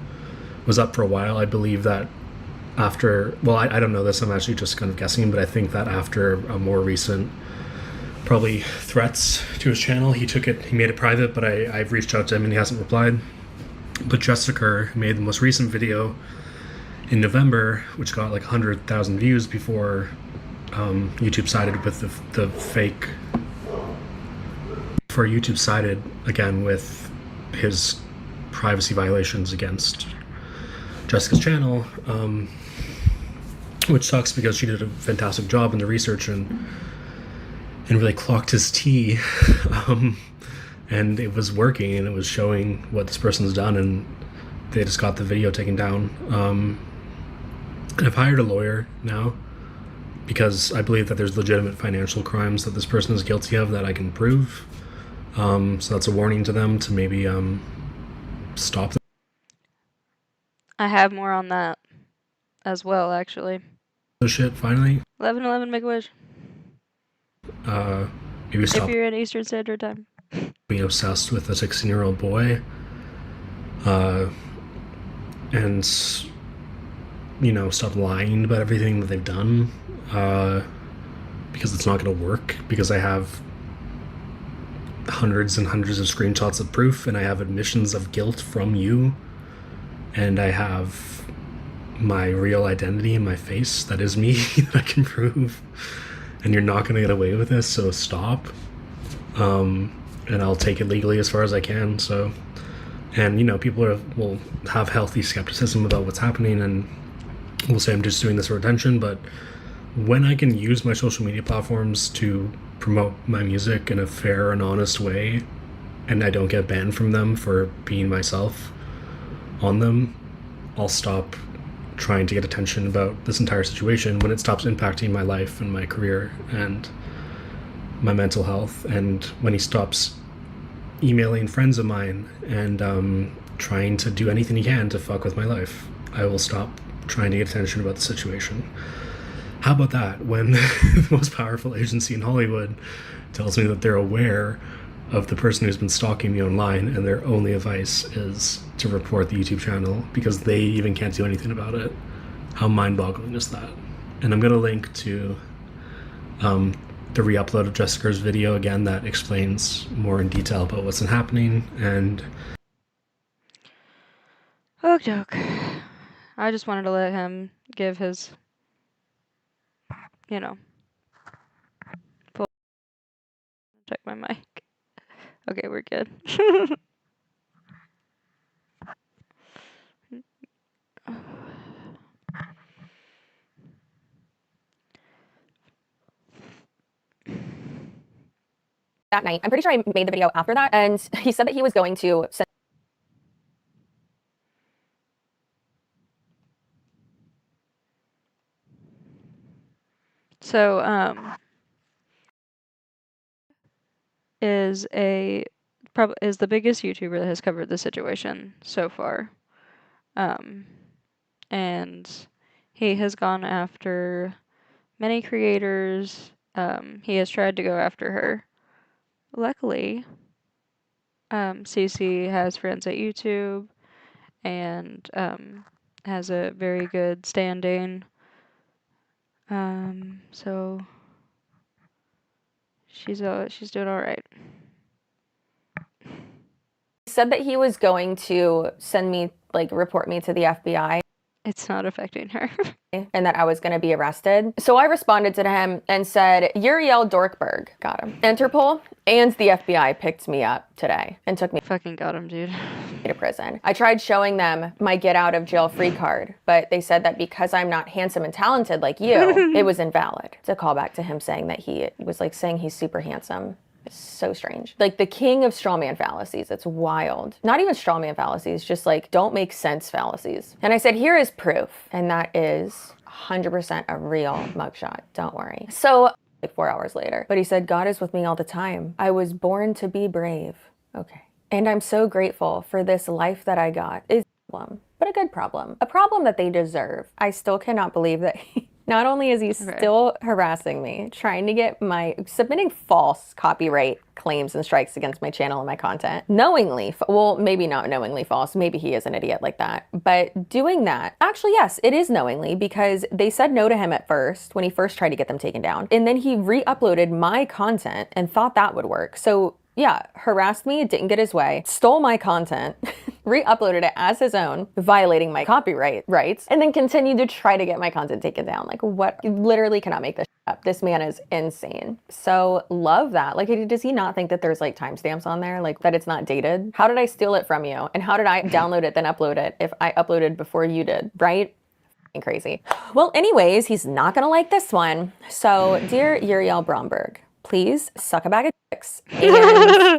was up for a while. I believe that after, well, I don't know this, I'm actually just kind of guessing, but I think that after a more recent, probably threats to his channel, he made it private, but I've reached out to him and he hasn't replied. But Jessica made the most recent video in November, which got like 100,000 views before YouTube sided with the fake. Before YouTube sided again with his privacy violations against Jessica's channel, which sucks because she did a fantastic job in the research and really clocked his tea. And it was working and it was showing what this person's done, and they just got the video taken down. And I've hired a lawyer now because I believe that there's legitimate financial crimes that this person is guilty of that I can prove. So that's a warning to them to maybe stop them. I have more on that as well, actually. The shit finally. 11:11, make a wish. Maybe stop If you're in Eastern Standard Time. being obsessed with a 16-year-old boy. And stop lying about everything that they've done. Because it's not going to work. Because I have hundreds and hundreds of screenshots of proof, and I have admissions of guilt from you, and I have my real identity in my face that is me that I can prove, and you're not going to get away with this, so stop. And I'll take it legally as far as I can. So, and people will have healthy skepticism about what's happening, and will say I'm just doing this for attention, but when I can use my social media platforms to promote my music in a fair and honest way, and I don't get banned from them for being myself on them, I'll stop trying to get attention about this entire situation when it stops impacting my life and my career and my mental health. And when he stops emailing friends of mine and trying to do anything he can to fuck with my life, I will stop trying to get attention about the situation. How about that? When the most powerful agency in Hollywood tells me that they're aware of the person who's been stalking me online, and their only advice is to report the YouTube channel because they even can't do anything about it. How mind-boggling is that? And I'm going to link to the re-upload of Jessica's video again that explains more in detail about what's been happening. And Okay. I just wanted to let him give his, full. Check my mic. Okay, we're good. That night, I'm pretty sure I made the video after that, and he said that he was going to send. So, is the biggest YouTuber that has covered the situation so far. And he has gone after many creators. He has tried to go after her. Luckily, Cece has friends at YouTube and has a very good standing. So she's doing all right. He said that he was going to send me, report me to the FBI. It's not affecting her. And that I was going to be arrested. So I responded to him and said, Uriel Dorkberg. Got him. Interpol and the FBI picked me up today and took me Fucking got him, dude. to prison. I tried showing them my get out of jail free card, but they said that because I'm not handsome and talented like you, it was invalid. It's a callback to him saying that he was saying he's super handsome. It's so strange. The king of strawman fallacies. It's wild. Not even strawman fallacies, just don't make sense fallacies. And I said, here is proof. And that is 100% a real mugshot. Don't worry. So 4 hours later, but he said, God is with me all the time. I was born to be brave. Okay. And I'm so grateful for this life that I got. Is a problem, but a good problem. A problem that they deserve. I still cannot believe that Not only is he still harassing me, trying to get submitting false copyright claims and strikes against my channel and my content, knowingly, well, maybe not knowingly false, maybe he is an idiot like that, but doing that, actually, yes, it is knowingly, because they said no to him at first when he first tried to get them taken down, and then he re-uploaded my content and thought that would work. So yeah, harassed me, didn't get his way, stole my content, re-uploaded it as his own, violating my copyright rights, and then continued to try to get my content taken down. Like, what? You literally cannot make this up. This man is insane. So love that. Like, does he not think that there's like timestamps on there, like that it's not dated? How did I steal it from you? And how did I download it then upload it if I uploaded before you did, right? Crazy. Well, anyways, he's not gonna like this one. So, dear Uriel Bromberg, please suck a bag of dicks and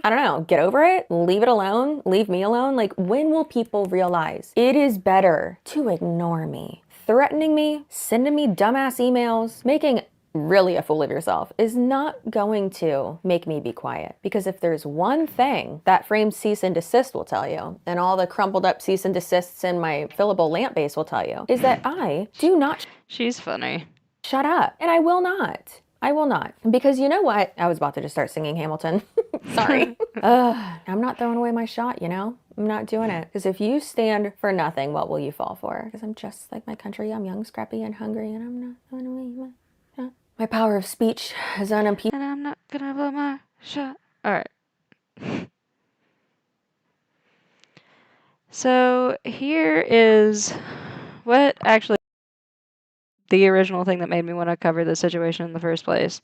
I don't know, get over it, leave it alone, leave me alone. Like, when will people realize it is better to ignore me? Threatening me, sending me dumbass emails, making really a fool of yourself is not going to make me be quiet. Because if there's one thing that framed cease and desist will tell you, and all the crumpled up cease and desists in my fillable lamp base will tell you, is that I do not She's funny. shut up. And I will not. I will not. Because you know what? I was about to just start singing Hamilton. Sorry. I'm not throwing away my shot, you know? I'm not doing it. Because if you stand for nothing, what will you fall for? Because I'm just like my country. I'm young, scrappy, and hungry, and I'm not going away. My power of speech is unimpeded. And I'm not gonna blow my shot. Alright. So here is what actually the original thing that made me want to cover this situation in the first place.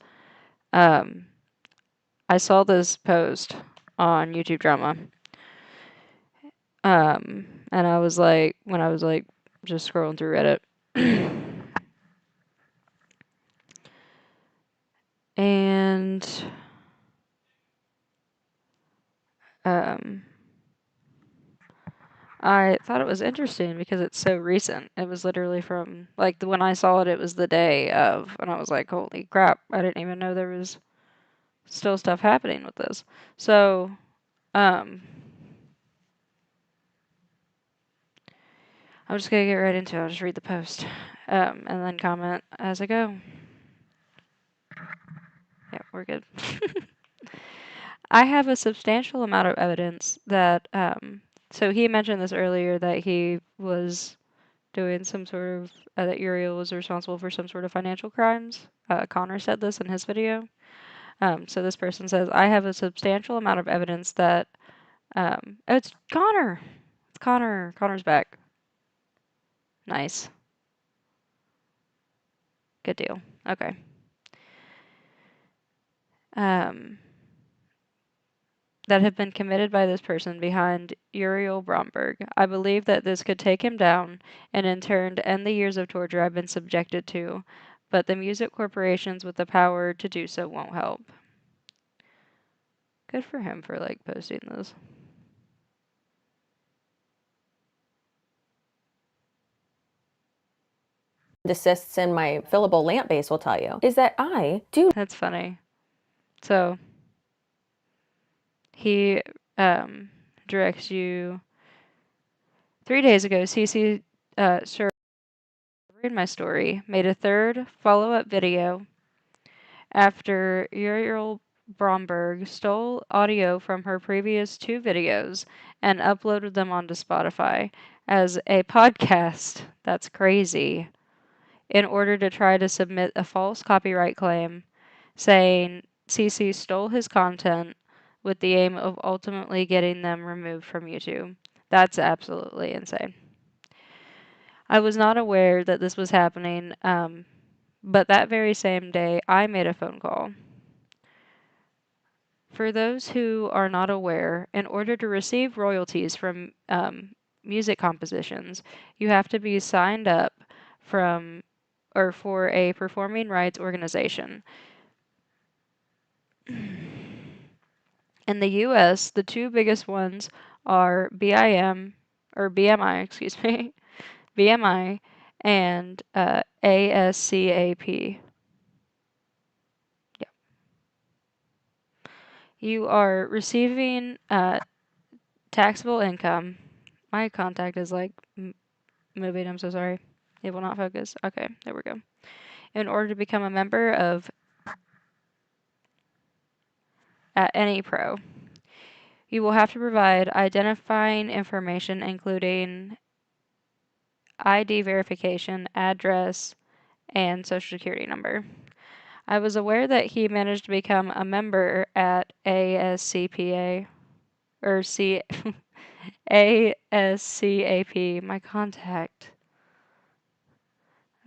I saw this post on YouTube Drama. And I was like, when I was like just scrolling through Reddit. And I thought it was interesting because it's so recent. It was literally from, like, when I saw it, it was the day of, and I was like, holy crap, I didn't even know there was still stuff happening with this. So, I'm just gonna get right into it. I'll just read the post, and then comment as I go. Yeah, we're good. I have a substantial amount of evidence that, so he mentioned this earlier, that he was doing some sort of, that Uriel was responsible for some sort of financial crimes. Connor said this in his video. So this person says, I have a substantial amount of evidence that, oh, it's Connor. It's Connor. Connor's back. Nice. Good deal. Okay. That have been committed by this person behind Uriel Bromberg. I believe that this could take him down and in turn end the years of torture I've been subjected to, but the music corporations with the power to do so won't help. Good for him for, like, posting this. Desists in my fillable lamp base will tell you, is that I do. That's funny. So he directs you 3 days ago. CC Sir in my story made a third follow-up video after Uriel Bromberg stole audio from her previous 2 videos and uploaded them onto Spotify as a podcast. That's crazy. In order to try to submit a false copyright claim saying CC stole his content with the aim of ultimately getting them removed from YouTube. That's absolutely insane. I was not aware that this was happening, but that very same day, I made a phone call. For those who are not aware, in order to receive royalties from music compositions, you have to be signed up from or for a performing rights organization. In the US, the 2 biggest ones are BMI, excuse me, BMI, and ASCAP. Yeah. You are receiving taxable income. My contact is like moving. I'm so sorry. It will not focus. Okay, there we go. in order to become a member of at any pro. You will have to provide identifying information including ID verification, address, and social security number. I was aware that he managed to become a member at ASCPA or C ASCAP, my contact.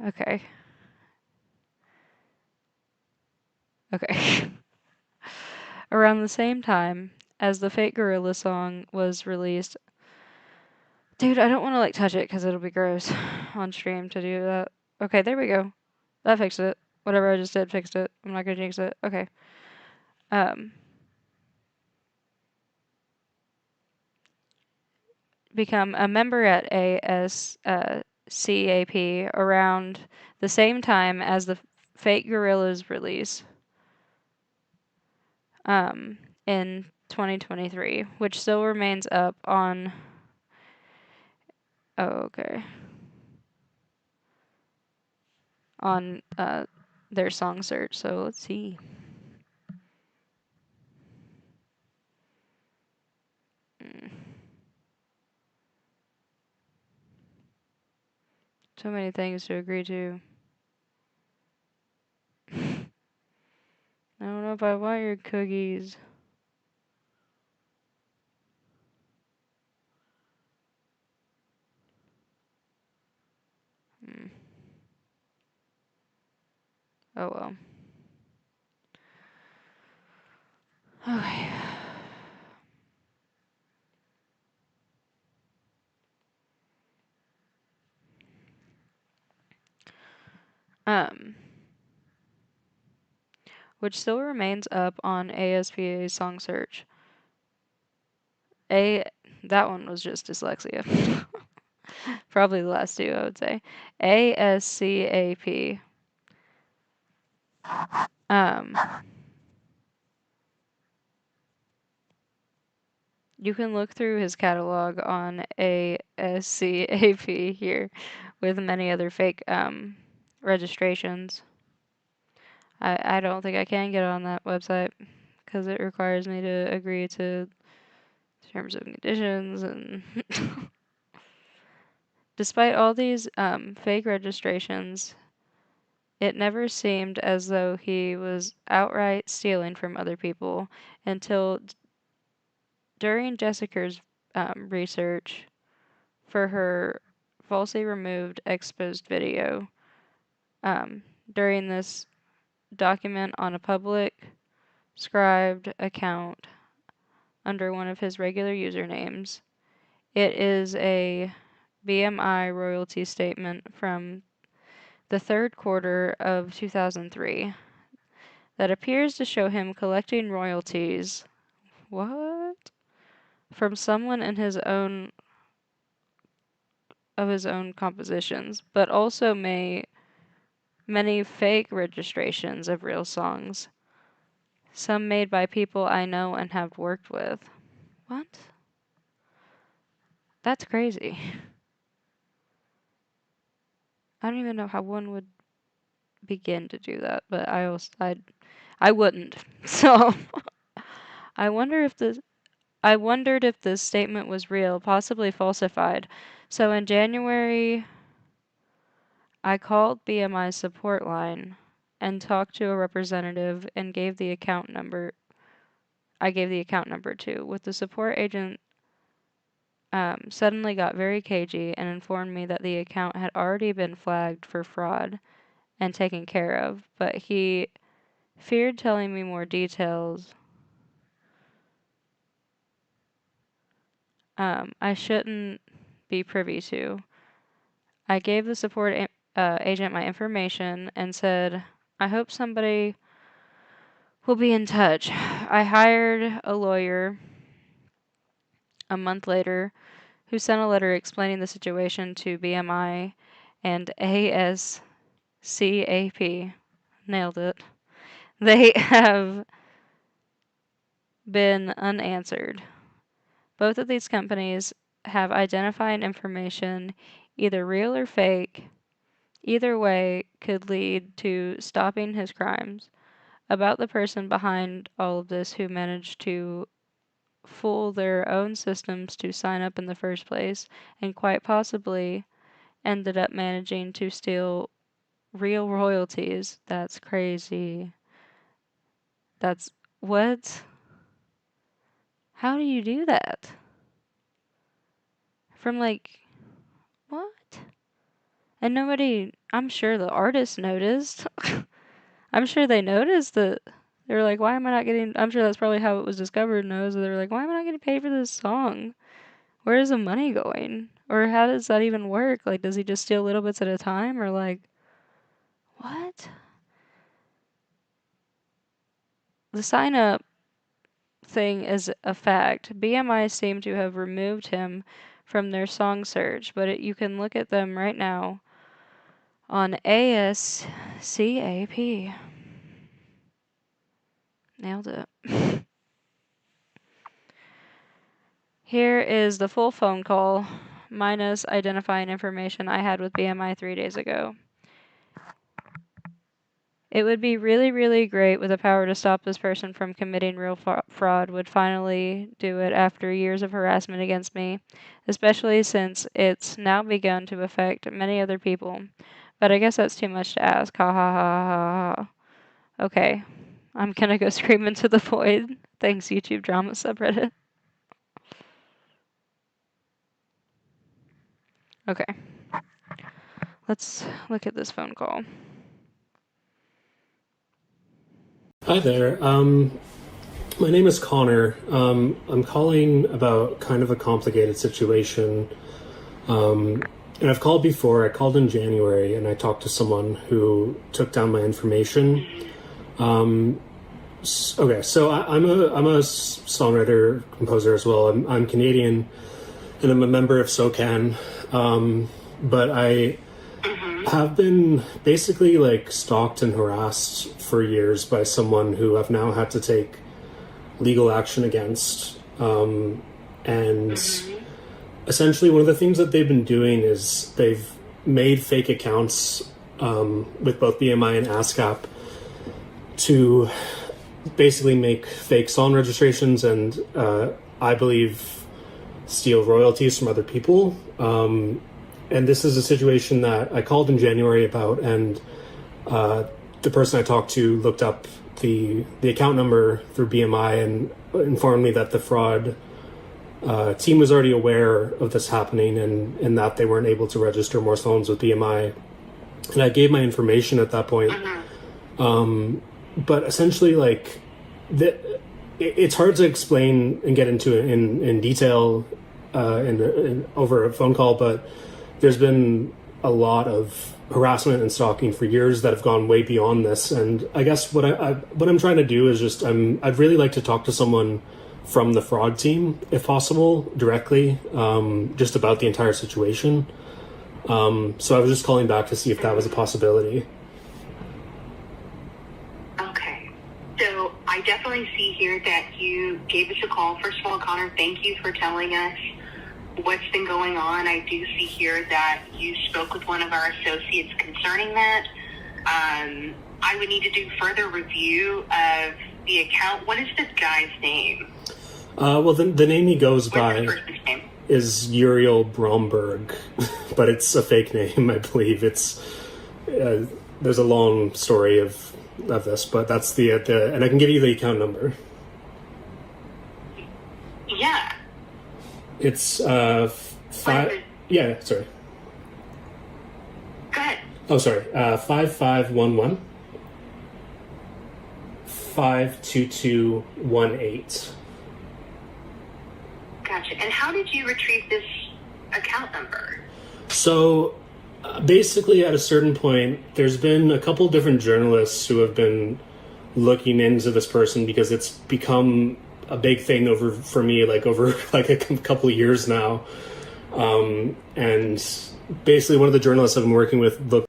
Okay. Okay. Around the same time as the Fake Gorilla song was released. Dude, I don't want to like touch it because it'll be gross on stream to do that. Okay, there we go. That fixed it. Whatever I just did fixed it. I'm not gonna jinx it. Okay. Um, become a member at ASCAP around the same time as the Fake Gorillas release um, in 2023, which still remains up on. Oh, okay. On their song search. So let's see. So many things to agree to. I don't know if I want your cookies. Oh well. Okay. Um, which still remains up on ASPA's song search. That one was just dyslexia. Probably the last two, I would say. ASCAP. You can look through his catalog on ASCAP here with many other fake registrations. I don't think I can get on that website because it requires me to agree to terms and conditions and despite all these fake registrations, it never seemed as though he was outright stealing from other people until during Jessica's research for her falsely removed exposed video. During this document on a public scribed account under one of his regular usernames, it is a BMI royalty statement from the third quarter of 2003 that appears to show him collecting royalties. What? From someone in his own compositions, but also many fake registrations of real songs, some made by people I know and have worked with. What? That's crazy. I don't even know how one would begin to do that, but I wouldn't. So I wonder if this I wondered if this statement was real, possibly falsified. So in January, I called BMI's support line and talked to a representative and gave the account number. I gave the account number to. With the support agent suddenly got very cagey and informed me that the account had already been flagged for fraud and taken care of, but he feared telling me more details. I shouldn't be privy to. I gave the support agent my information and said, I hope somebody will be in touch. I hired a lawyer a month later who sent a letter explaining the situation to BMI and ASCAP. Nailed it. They have been unanswered. Both of these companies have identified information, either real or fake, either way could lead to stopping his crimes. About the person behind all of this who managed to fool their own systems to sign up in the first place, and quite possibly ended up managing to steal real royalties. That's crazy. That's what? How do you do that? From like, what? And nobody, I'm sure the artist noticed. I'm sure they noticed that they were like, why am I not getting, I'm sure that's probably how it was discovered. Knows they were like, why am I not getting paid for this song? Where is the money going? Or how does that even work? Like, does he just steal little bits at a time? Or like, what? The sign up thing is a fact. BMI seem to have removed him from their song search, but you can look at them right now on ASCAP. Nailed it. Here is the full phone call, minus identifying information I had with BMI 3 days ago. It would be really, really great with the power to stop this person from committing real fraud would finally do it after years of harassment against me, especially since it's now begun to affect many other people. But I guess that's too much to ask. Ha ha ha ha ha. Okay, I'm gonna go scream into the void. Thanks, YouTube drama subreddit. Okay, let's look at this phone call. Hi there. My name is Connor. I'm calling about kind of a complicated situation. And I've called before. I called in January, and I talked to someone who took down my information. Okay, so I'm a songwriter composer as well. I'm Canadian, and I'm a member of SOCAN. But I have been basically like stalked and harassed for years by someone who I've now had to take legal action against. And essentially one of the things that they've been doing is they've made fake accounts with both BMI and ASCAP to basically make fake song registrations and I believe steal royalties from other people. And this is a situation that I called in January about, and the person I talked to looked up the account number through BMI and informed me that the fraud team was already aware of this happening and that they weren't able to register more songs with BMI. And I gave my information at that point. But essentially, like, it's hard to explain and get into it in detail in over a phone call, but there's been a lot of harassment and stalking for years that have gone way beyond this. And I guess what I'm trying to do is just I'd really like to talk to someone from the fraud team, if possible, directly, just about the entire situation. So I was just calling back to see if that was a possibility. Okay. So I definitely see here that you gave us a call. First of all, Connor, thank you for telling us what's been going on. I do see here that you spoke with one of our associates concerning that. I would need to do further review of the account. What is this guy's name? Well, the name he goes by What's the person's name? is Uriel Bromberg, but it's a fake name, I believe. It's there's a long story of this, but that's the and I can give you the account number. Yeah. It's five. Yeah, sorry. Go ahead. Oh, sorry. 5511 52218. Gotcha. And how did you retrieve this account number? So basically, at a certain point, there's been a couple different journalists who have been looking into this person because it's become a big thing over a couple of years now. And basically, one of the journalists I've been working with looked.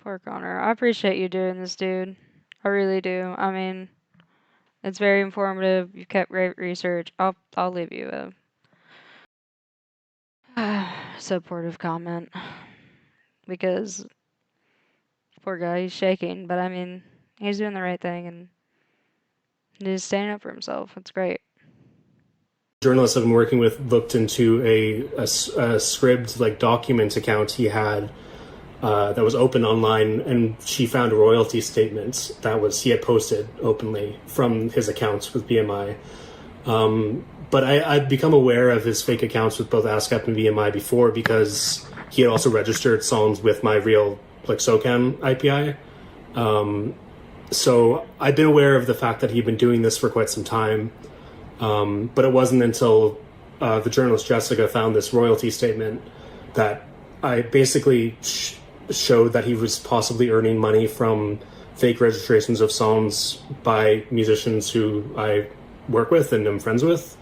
Poor Connor. I appreciate you doing this, dude. I really do. I mean, it's very informative. You kept great research. I'll leave you a supportive comment because Poor guy, he's shaking, but I mean, he's doing the right thing and he's standing up for himself. It's great. Journalists I've been working with looked into a scribd like document account he had that was open online, and she found royalty statements he had posted openly from his accounts with BMI. But I'd become aware of his fake accounts with both ASCAP and BMI before, because he had also registered songs with my real SOCAN IPI. So I'd been aware of the fact that he'd been doing this for quite some time. But it wasn't until the journalist Jessica found this royalty statement that I basically showed that he was possibly earning money from fake registrations of songs by musicians who I work with and am friends with.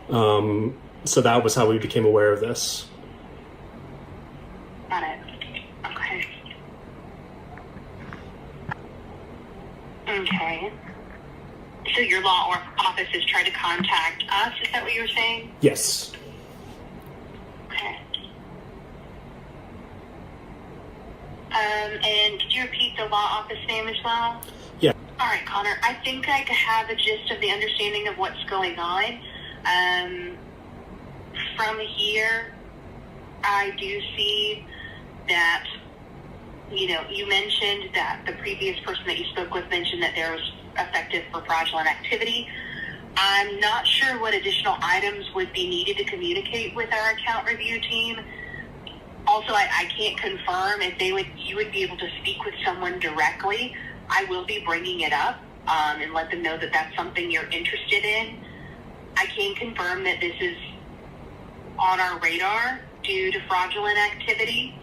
So that was how we became aware of this. Got it. Okay. Okay. So your law office has tried to contact us, is that what you were saying? Yes. Okay. And could you repeat the law office name as well? Yeah. All right, Connor. I think I have a gist of the understanding of what's going on. From here, I do see that, you mentioned that the previous person that you spoke with mentioned that there was effective for fraudulent activity. I'm not sure what additional items would be needed to communicate with our account review team. Also, I can't confirm if you would be able to speak with someone directly. I will be bringing it up and let them know that that's something you're interested in. I can confirm that this is on our radar due to fraudulent activity.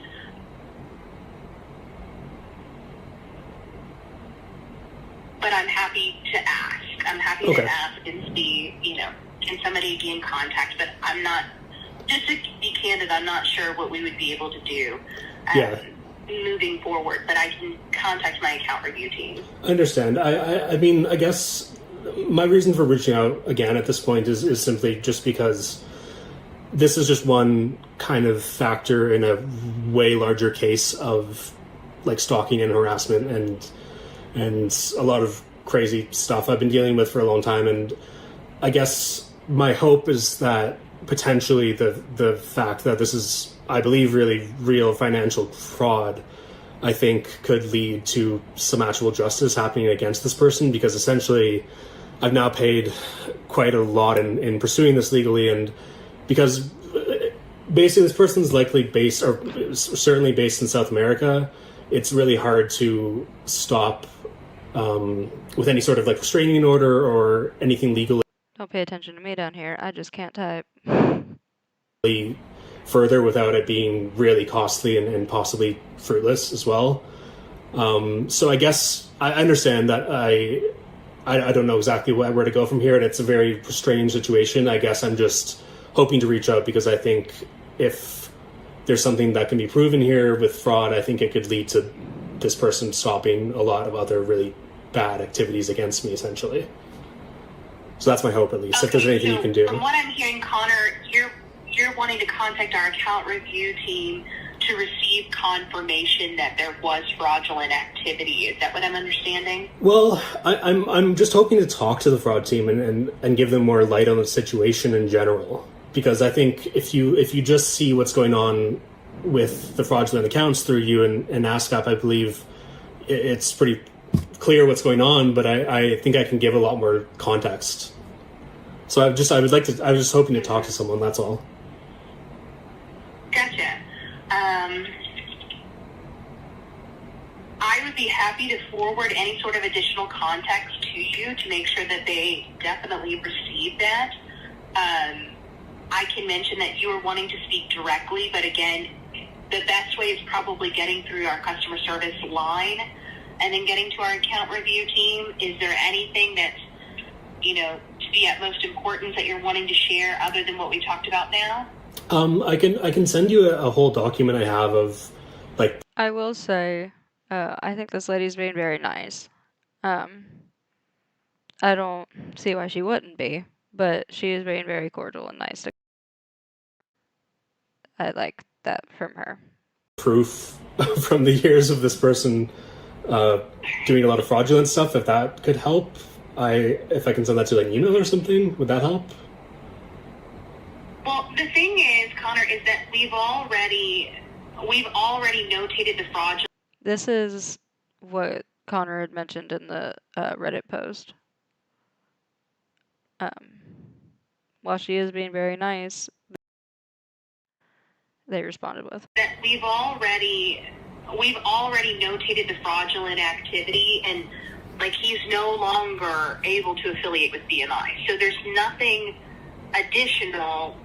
But I'm happy to ask. I'm happy Okay. to ask and see, can somebody be in contact? But I'm not, just to be candid, I'm not sure what we would be able to do moving forward. But I can contact my account review team. I understand. I mean, I guess my reason for reaching out again at this point is simply just because this is just one kind of factor in a way larger case of stalking and harassment and a lot of crazy stuff I've been dealing with for a long time. And I guess my hope is that potentially the fact that this is, I believe, really real financial fraud, I think could lead to some actual justice happening against this person, because essentially I've now paid quite a lot in pursuing this legally, and because basically this person's likely based, or certainly based in South America, it's really hard to stop with any sort of restraining order or anything legally Don't pay attention to me down here. I just can't type. further without it being really costly and possibly fruitless as well. So I guess I understand that I don't know exactly where to go from here, and it's a very strange situation. I guess I'm just hoping to reach out because I think if there's something that can be proven here with fraud, I think it could lead to this person stopping a lot of other really bad activities against me, essentially. So that's my hope, at least, if there's anything you can do. From what I'm hearing, Connor, you're wanting to contact our account review team to receive confirmation that there was fraudulent activity. Is that what I'm understanding? Well, I'm just hoping to talk to the fraud team and give them more light on the situation in general. Because I think if you just see what's going on with the fraudulent accounts through you and ASCAP, I believe it's pretty clear what's going on, but I think I can give a lot more context. So I was just hoping to talk to someone, that's all. Gotcha. I would be happy to forward any sort of additional context to you to make sure that they definitely receive that. I can mention that you are wanting to speak directly, but again, the best way is probably getting through our customer service line and then getting to our account review team. Is there anything that's, to be at most importance that you're wanting to share other than what we talked about now? I can send you a whole document I have of I will say, I think this lady's being very nice. I don't see why she wouldn't be, but she is being very cordial and nice. I like that from her. proof from the years of this person doing a lot of fraudulent stuff. If that could help, if I can send that to like an email or something, would that help? Well, the thing is, Connor, is that we've already notated the fraudulent. This is what Connor had mentioned in the Reddit post. While she is being very nice, they responded with that we've already notated the fraudulent activity, and like he's no longer able to affiliate with BMI. So there's nothing additional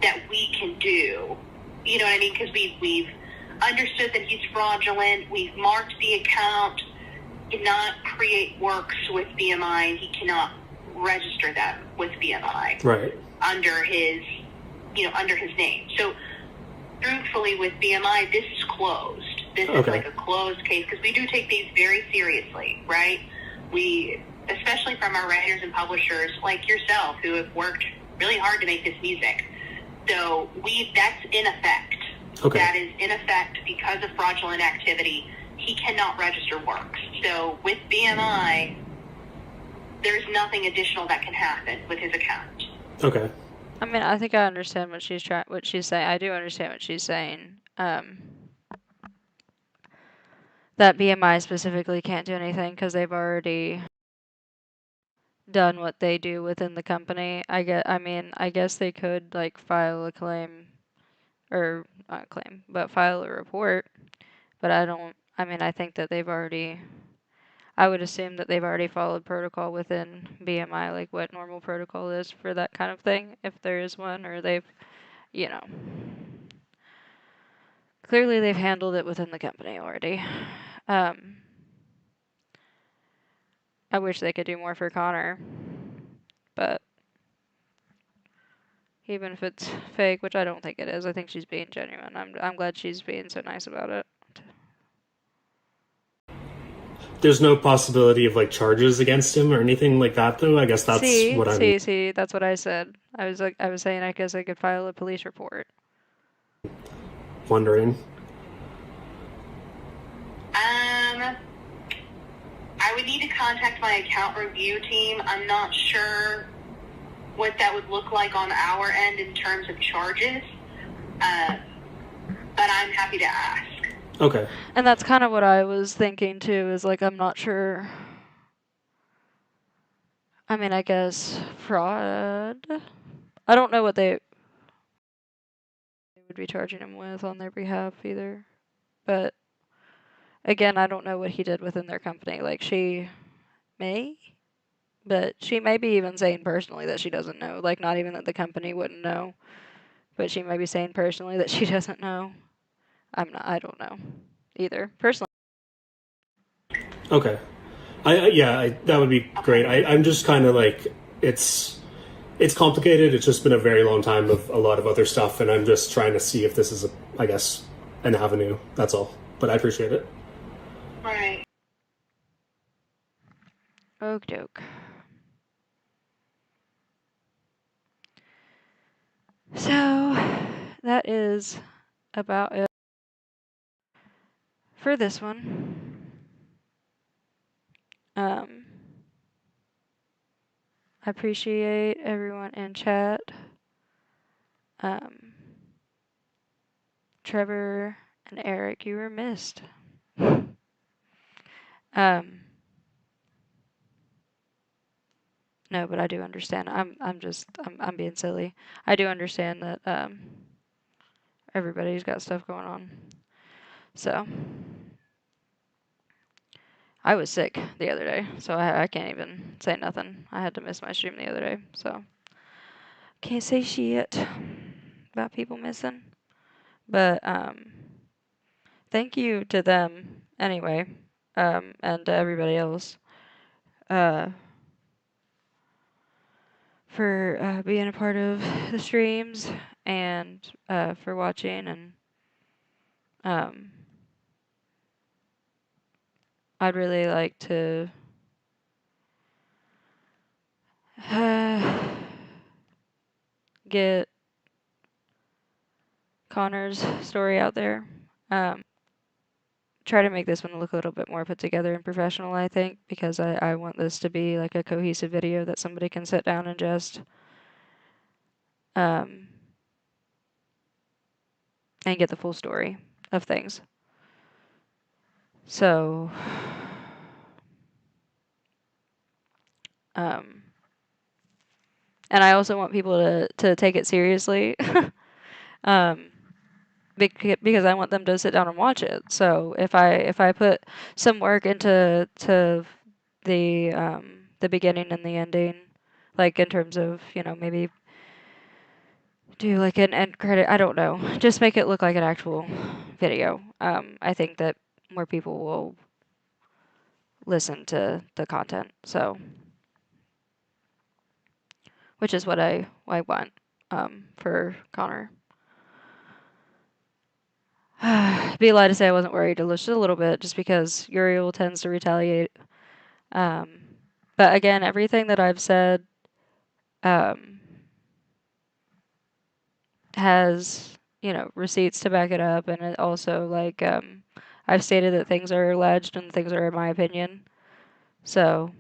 that we can do. You know what I mean? Because we've understood that he's fraudulent. We've marked the account. He cannot create works with BMI, and he cannot register them with BMI Right. under his name. So truthfully, with BMI, this is closed. This is like a closed case because we do take these very seriously, right? We, especially from our writers and publishers like yourself, who have worked really hard to make this music. So that's in effect. Okay. That is in effect because of fraudulent activity. He cannot register works. So with BMI, there's nothing additional that can happen with his account. Okay. I mean, I think I understand what she's saying. I do understand what she's saying. That BMI specifically can't do anything because they've already done what they do within the company. I guess they could like file a claim, or not a claim, but file a report. But I think that I would assume that they've already followed protocol within BMI, like what normal protocol is for that kind of thing, if there is one, or you know, clearly they've handled it within the company already. I wish they could do more for Connor, but even if it's fake, which I don't think it is, I think she's being genuine. I'm glad she's being so nice about it. There's no possibility of like charges against him or anything like that, though. I guess that's what I'm See, that's what I said. I was saying I guess I could file a police report. wondering. I would need to contact my account review team. I'm not sure what that would look like on our end in terms of charges, but I'm happy to ask. Okay. And that's kind of what I was thinking too, is like, I'm not sure. I mean, I guess fraud. I don't know what they would be charging him with on their behalf either. But again, I don't know what he did within their company. Like, she may be even saying personally that she doesn't know. Like, not even that the company wouldn't know, but she may be saying personally that she doesn't know. I don't know either. Personally. Okay. That would be great. I'm just kind of like, it's complicated. It's just been a very long time of a lot of other stuff, and I'm just trying to see if this is, I guess, an avenue. That's all. But I appreciate it. Right. Okie doke. So, that is about it for this one. I appreciate everyone in chat. Trevor and Eric, you were missed. No, but I do understand. I'm being silly. I do understand that everybody's got stuff going on. So I was sick the other day, so I can't even say nothing. I had to miss my stream the other day, so can't say shit about people missing. But thank you to them anyway, and to everybody else for being a part of the streams and for watching, and I'd really like to get Connor's story out there. try to make this one look a little bit more put together and professional, I think, because I want this to be like a cohesive video that somebody can sit down and just um, and get the full story of things. So, and I also want people to take it seriously, um, because I want them to sit down and watch it. So if I put some work into the beginning and the ending, like in terms of, you know, maybe do like an end credit, I don't know, just make it look like an actual video. I think that more people will listen to the content. So, which is what I want for Connor. Be a lie to say I wasn't worried just a little bit, just because Uriel tends to retaliate. But again, everything that I've said has, you know, receipts to back it up, and it also, like, I've stated that things are alleged and things are in my opinion. So,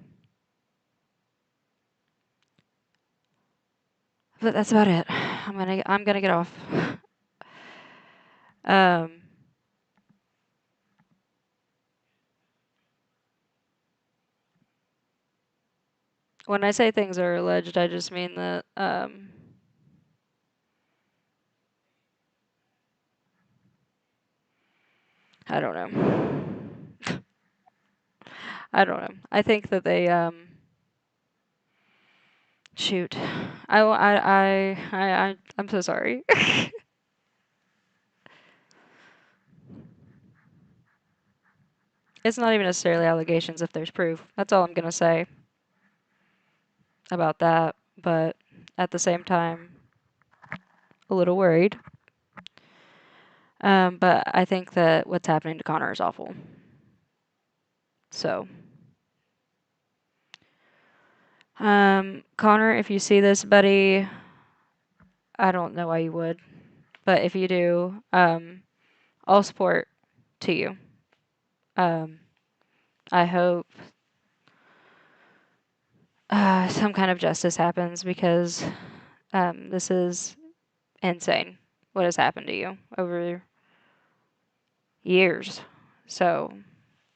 but that's about it. I'm gonna get off. um, when I say things are alleged, I just mean that I don't know. I don't know. I think that they shoot. I'm so sorry. It's not even necessarily allegations if there's proof. That's all I'm gonna say about that. But at the same time, a little worried. But I think that what's happening to Connor is awful. So, Connor, if you see this, buddy, I don't know why you would, but if you do, all support to you. I hope some kind of justice happens, because this is insane what has happened to you over years. So,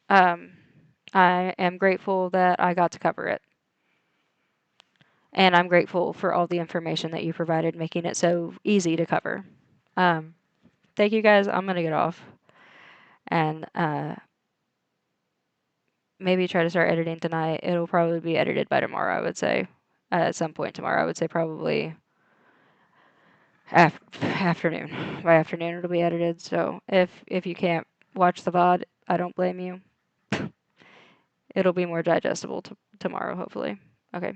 I am grateful that I got to cover it. And I'm grateful for all the information that you provided, making it so easy to cover. Thank you guys. I'm going to get off and maybe try to start editing tonight. It'll probably be edited by tomorrow, I would say. At some point tomorrow. I would say probably afternoon. By afternoon, it'll be edited. So if you can't watch the VOD, I don't blame you. It'll be more digestible tomorrow, hopefully. Okay.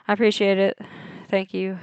I appreciate it. Thank you.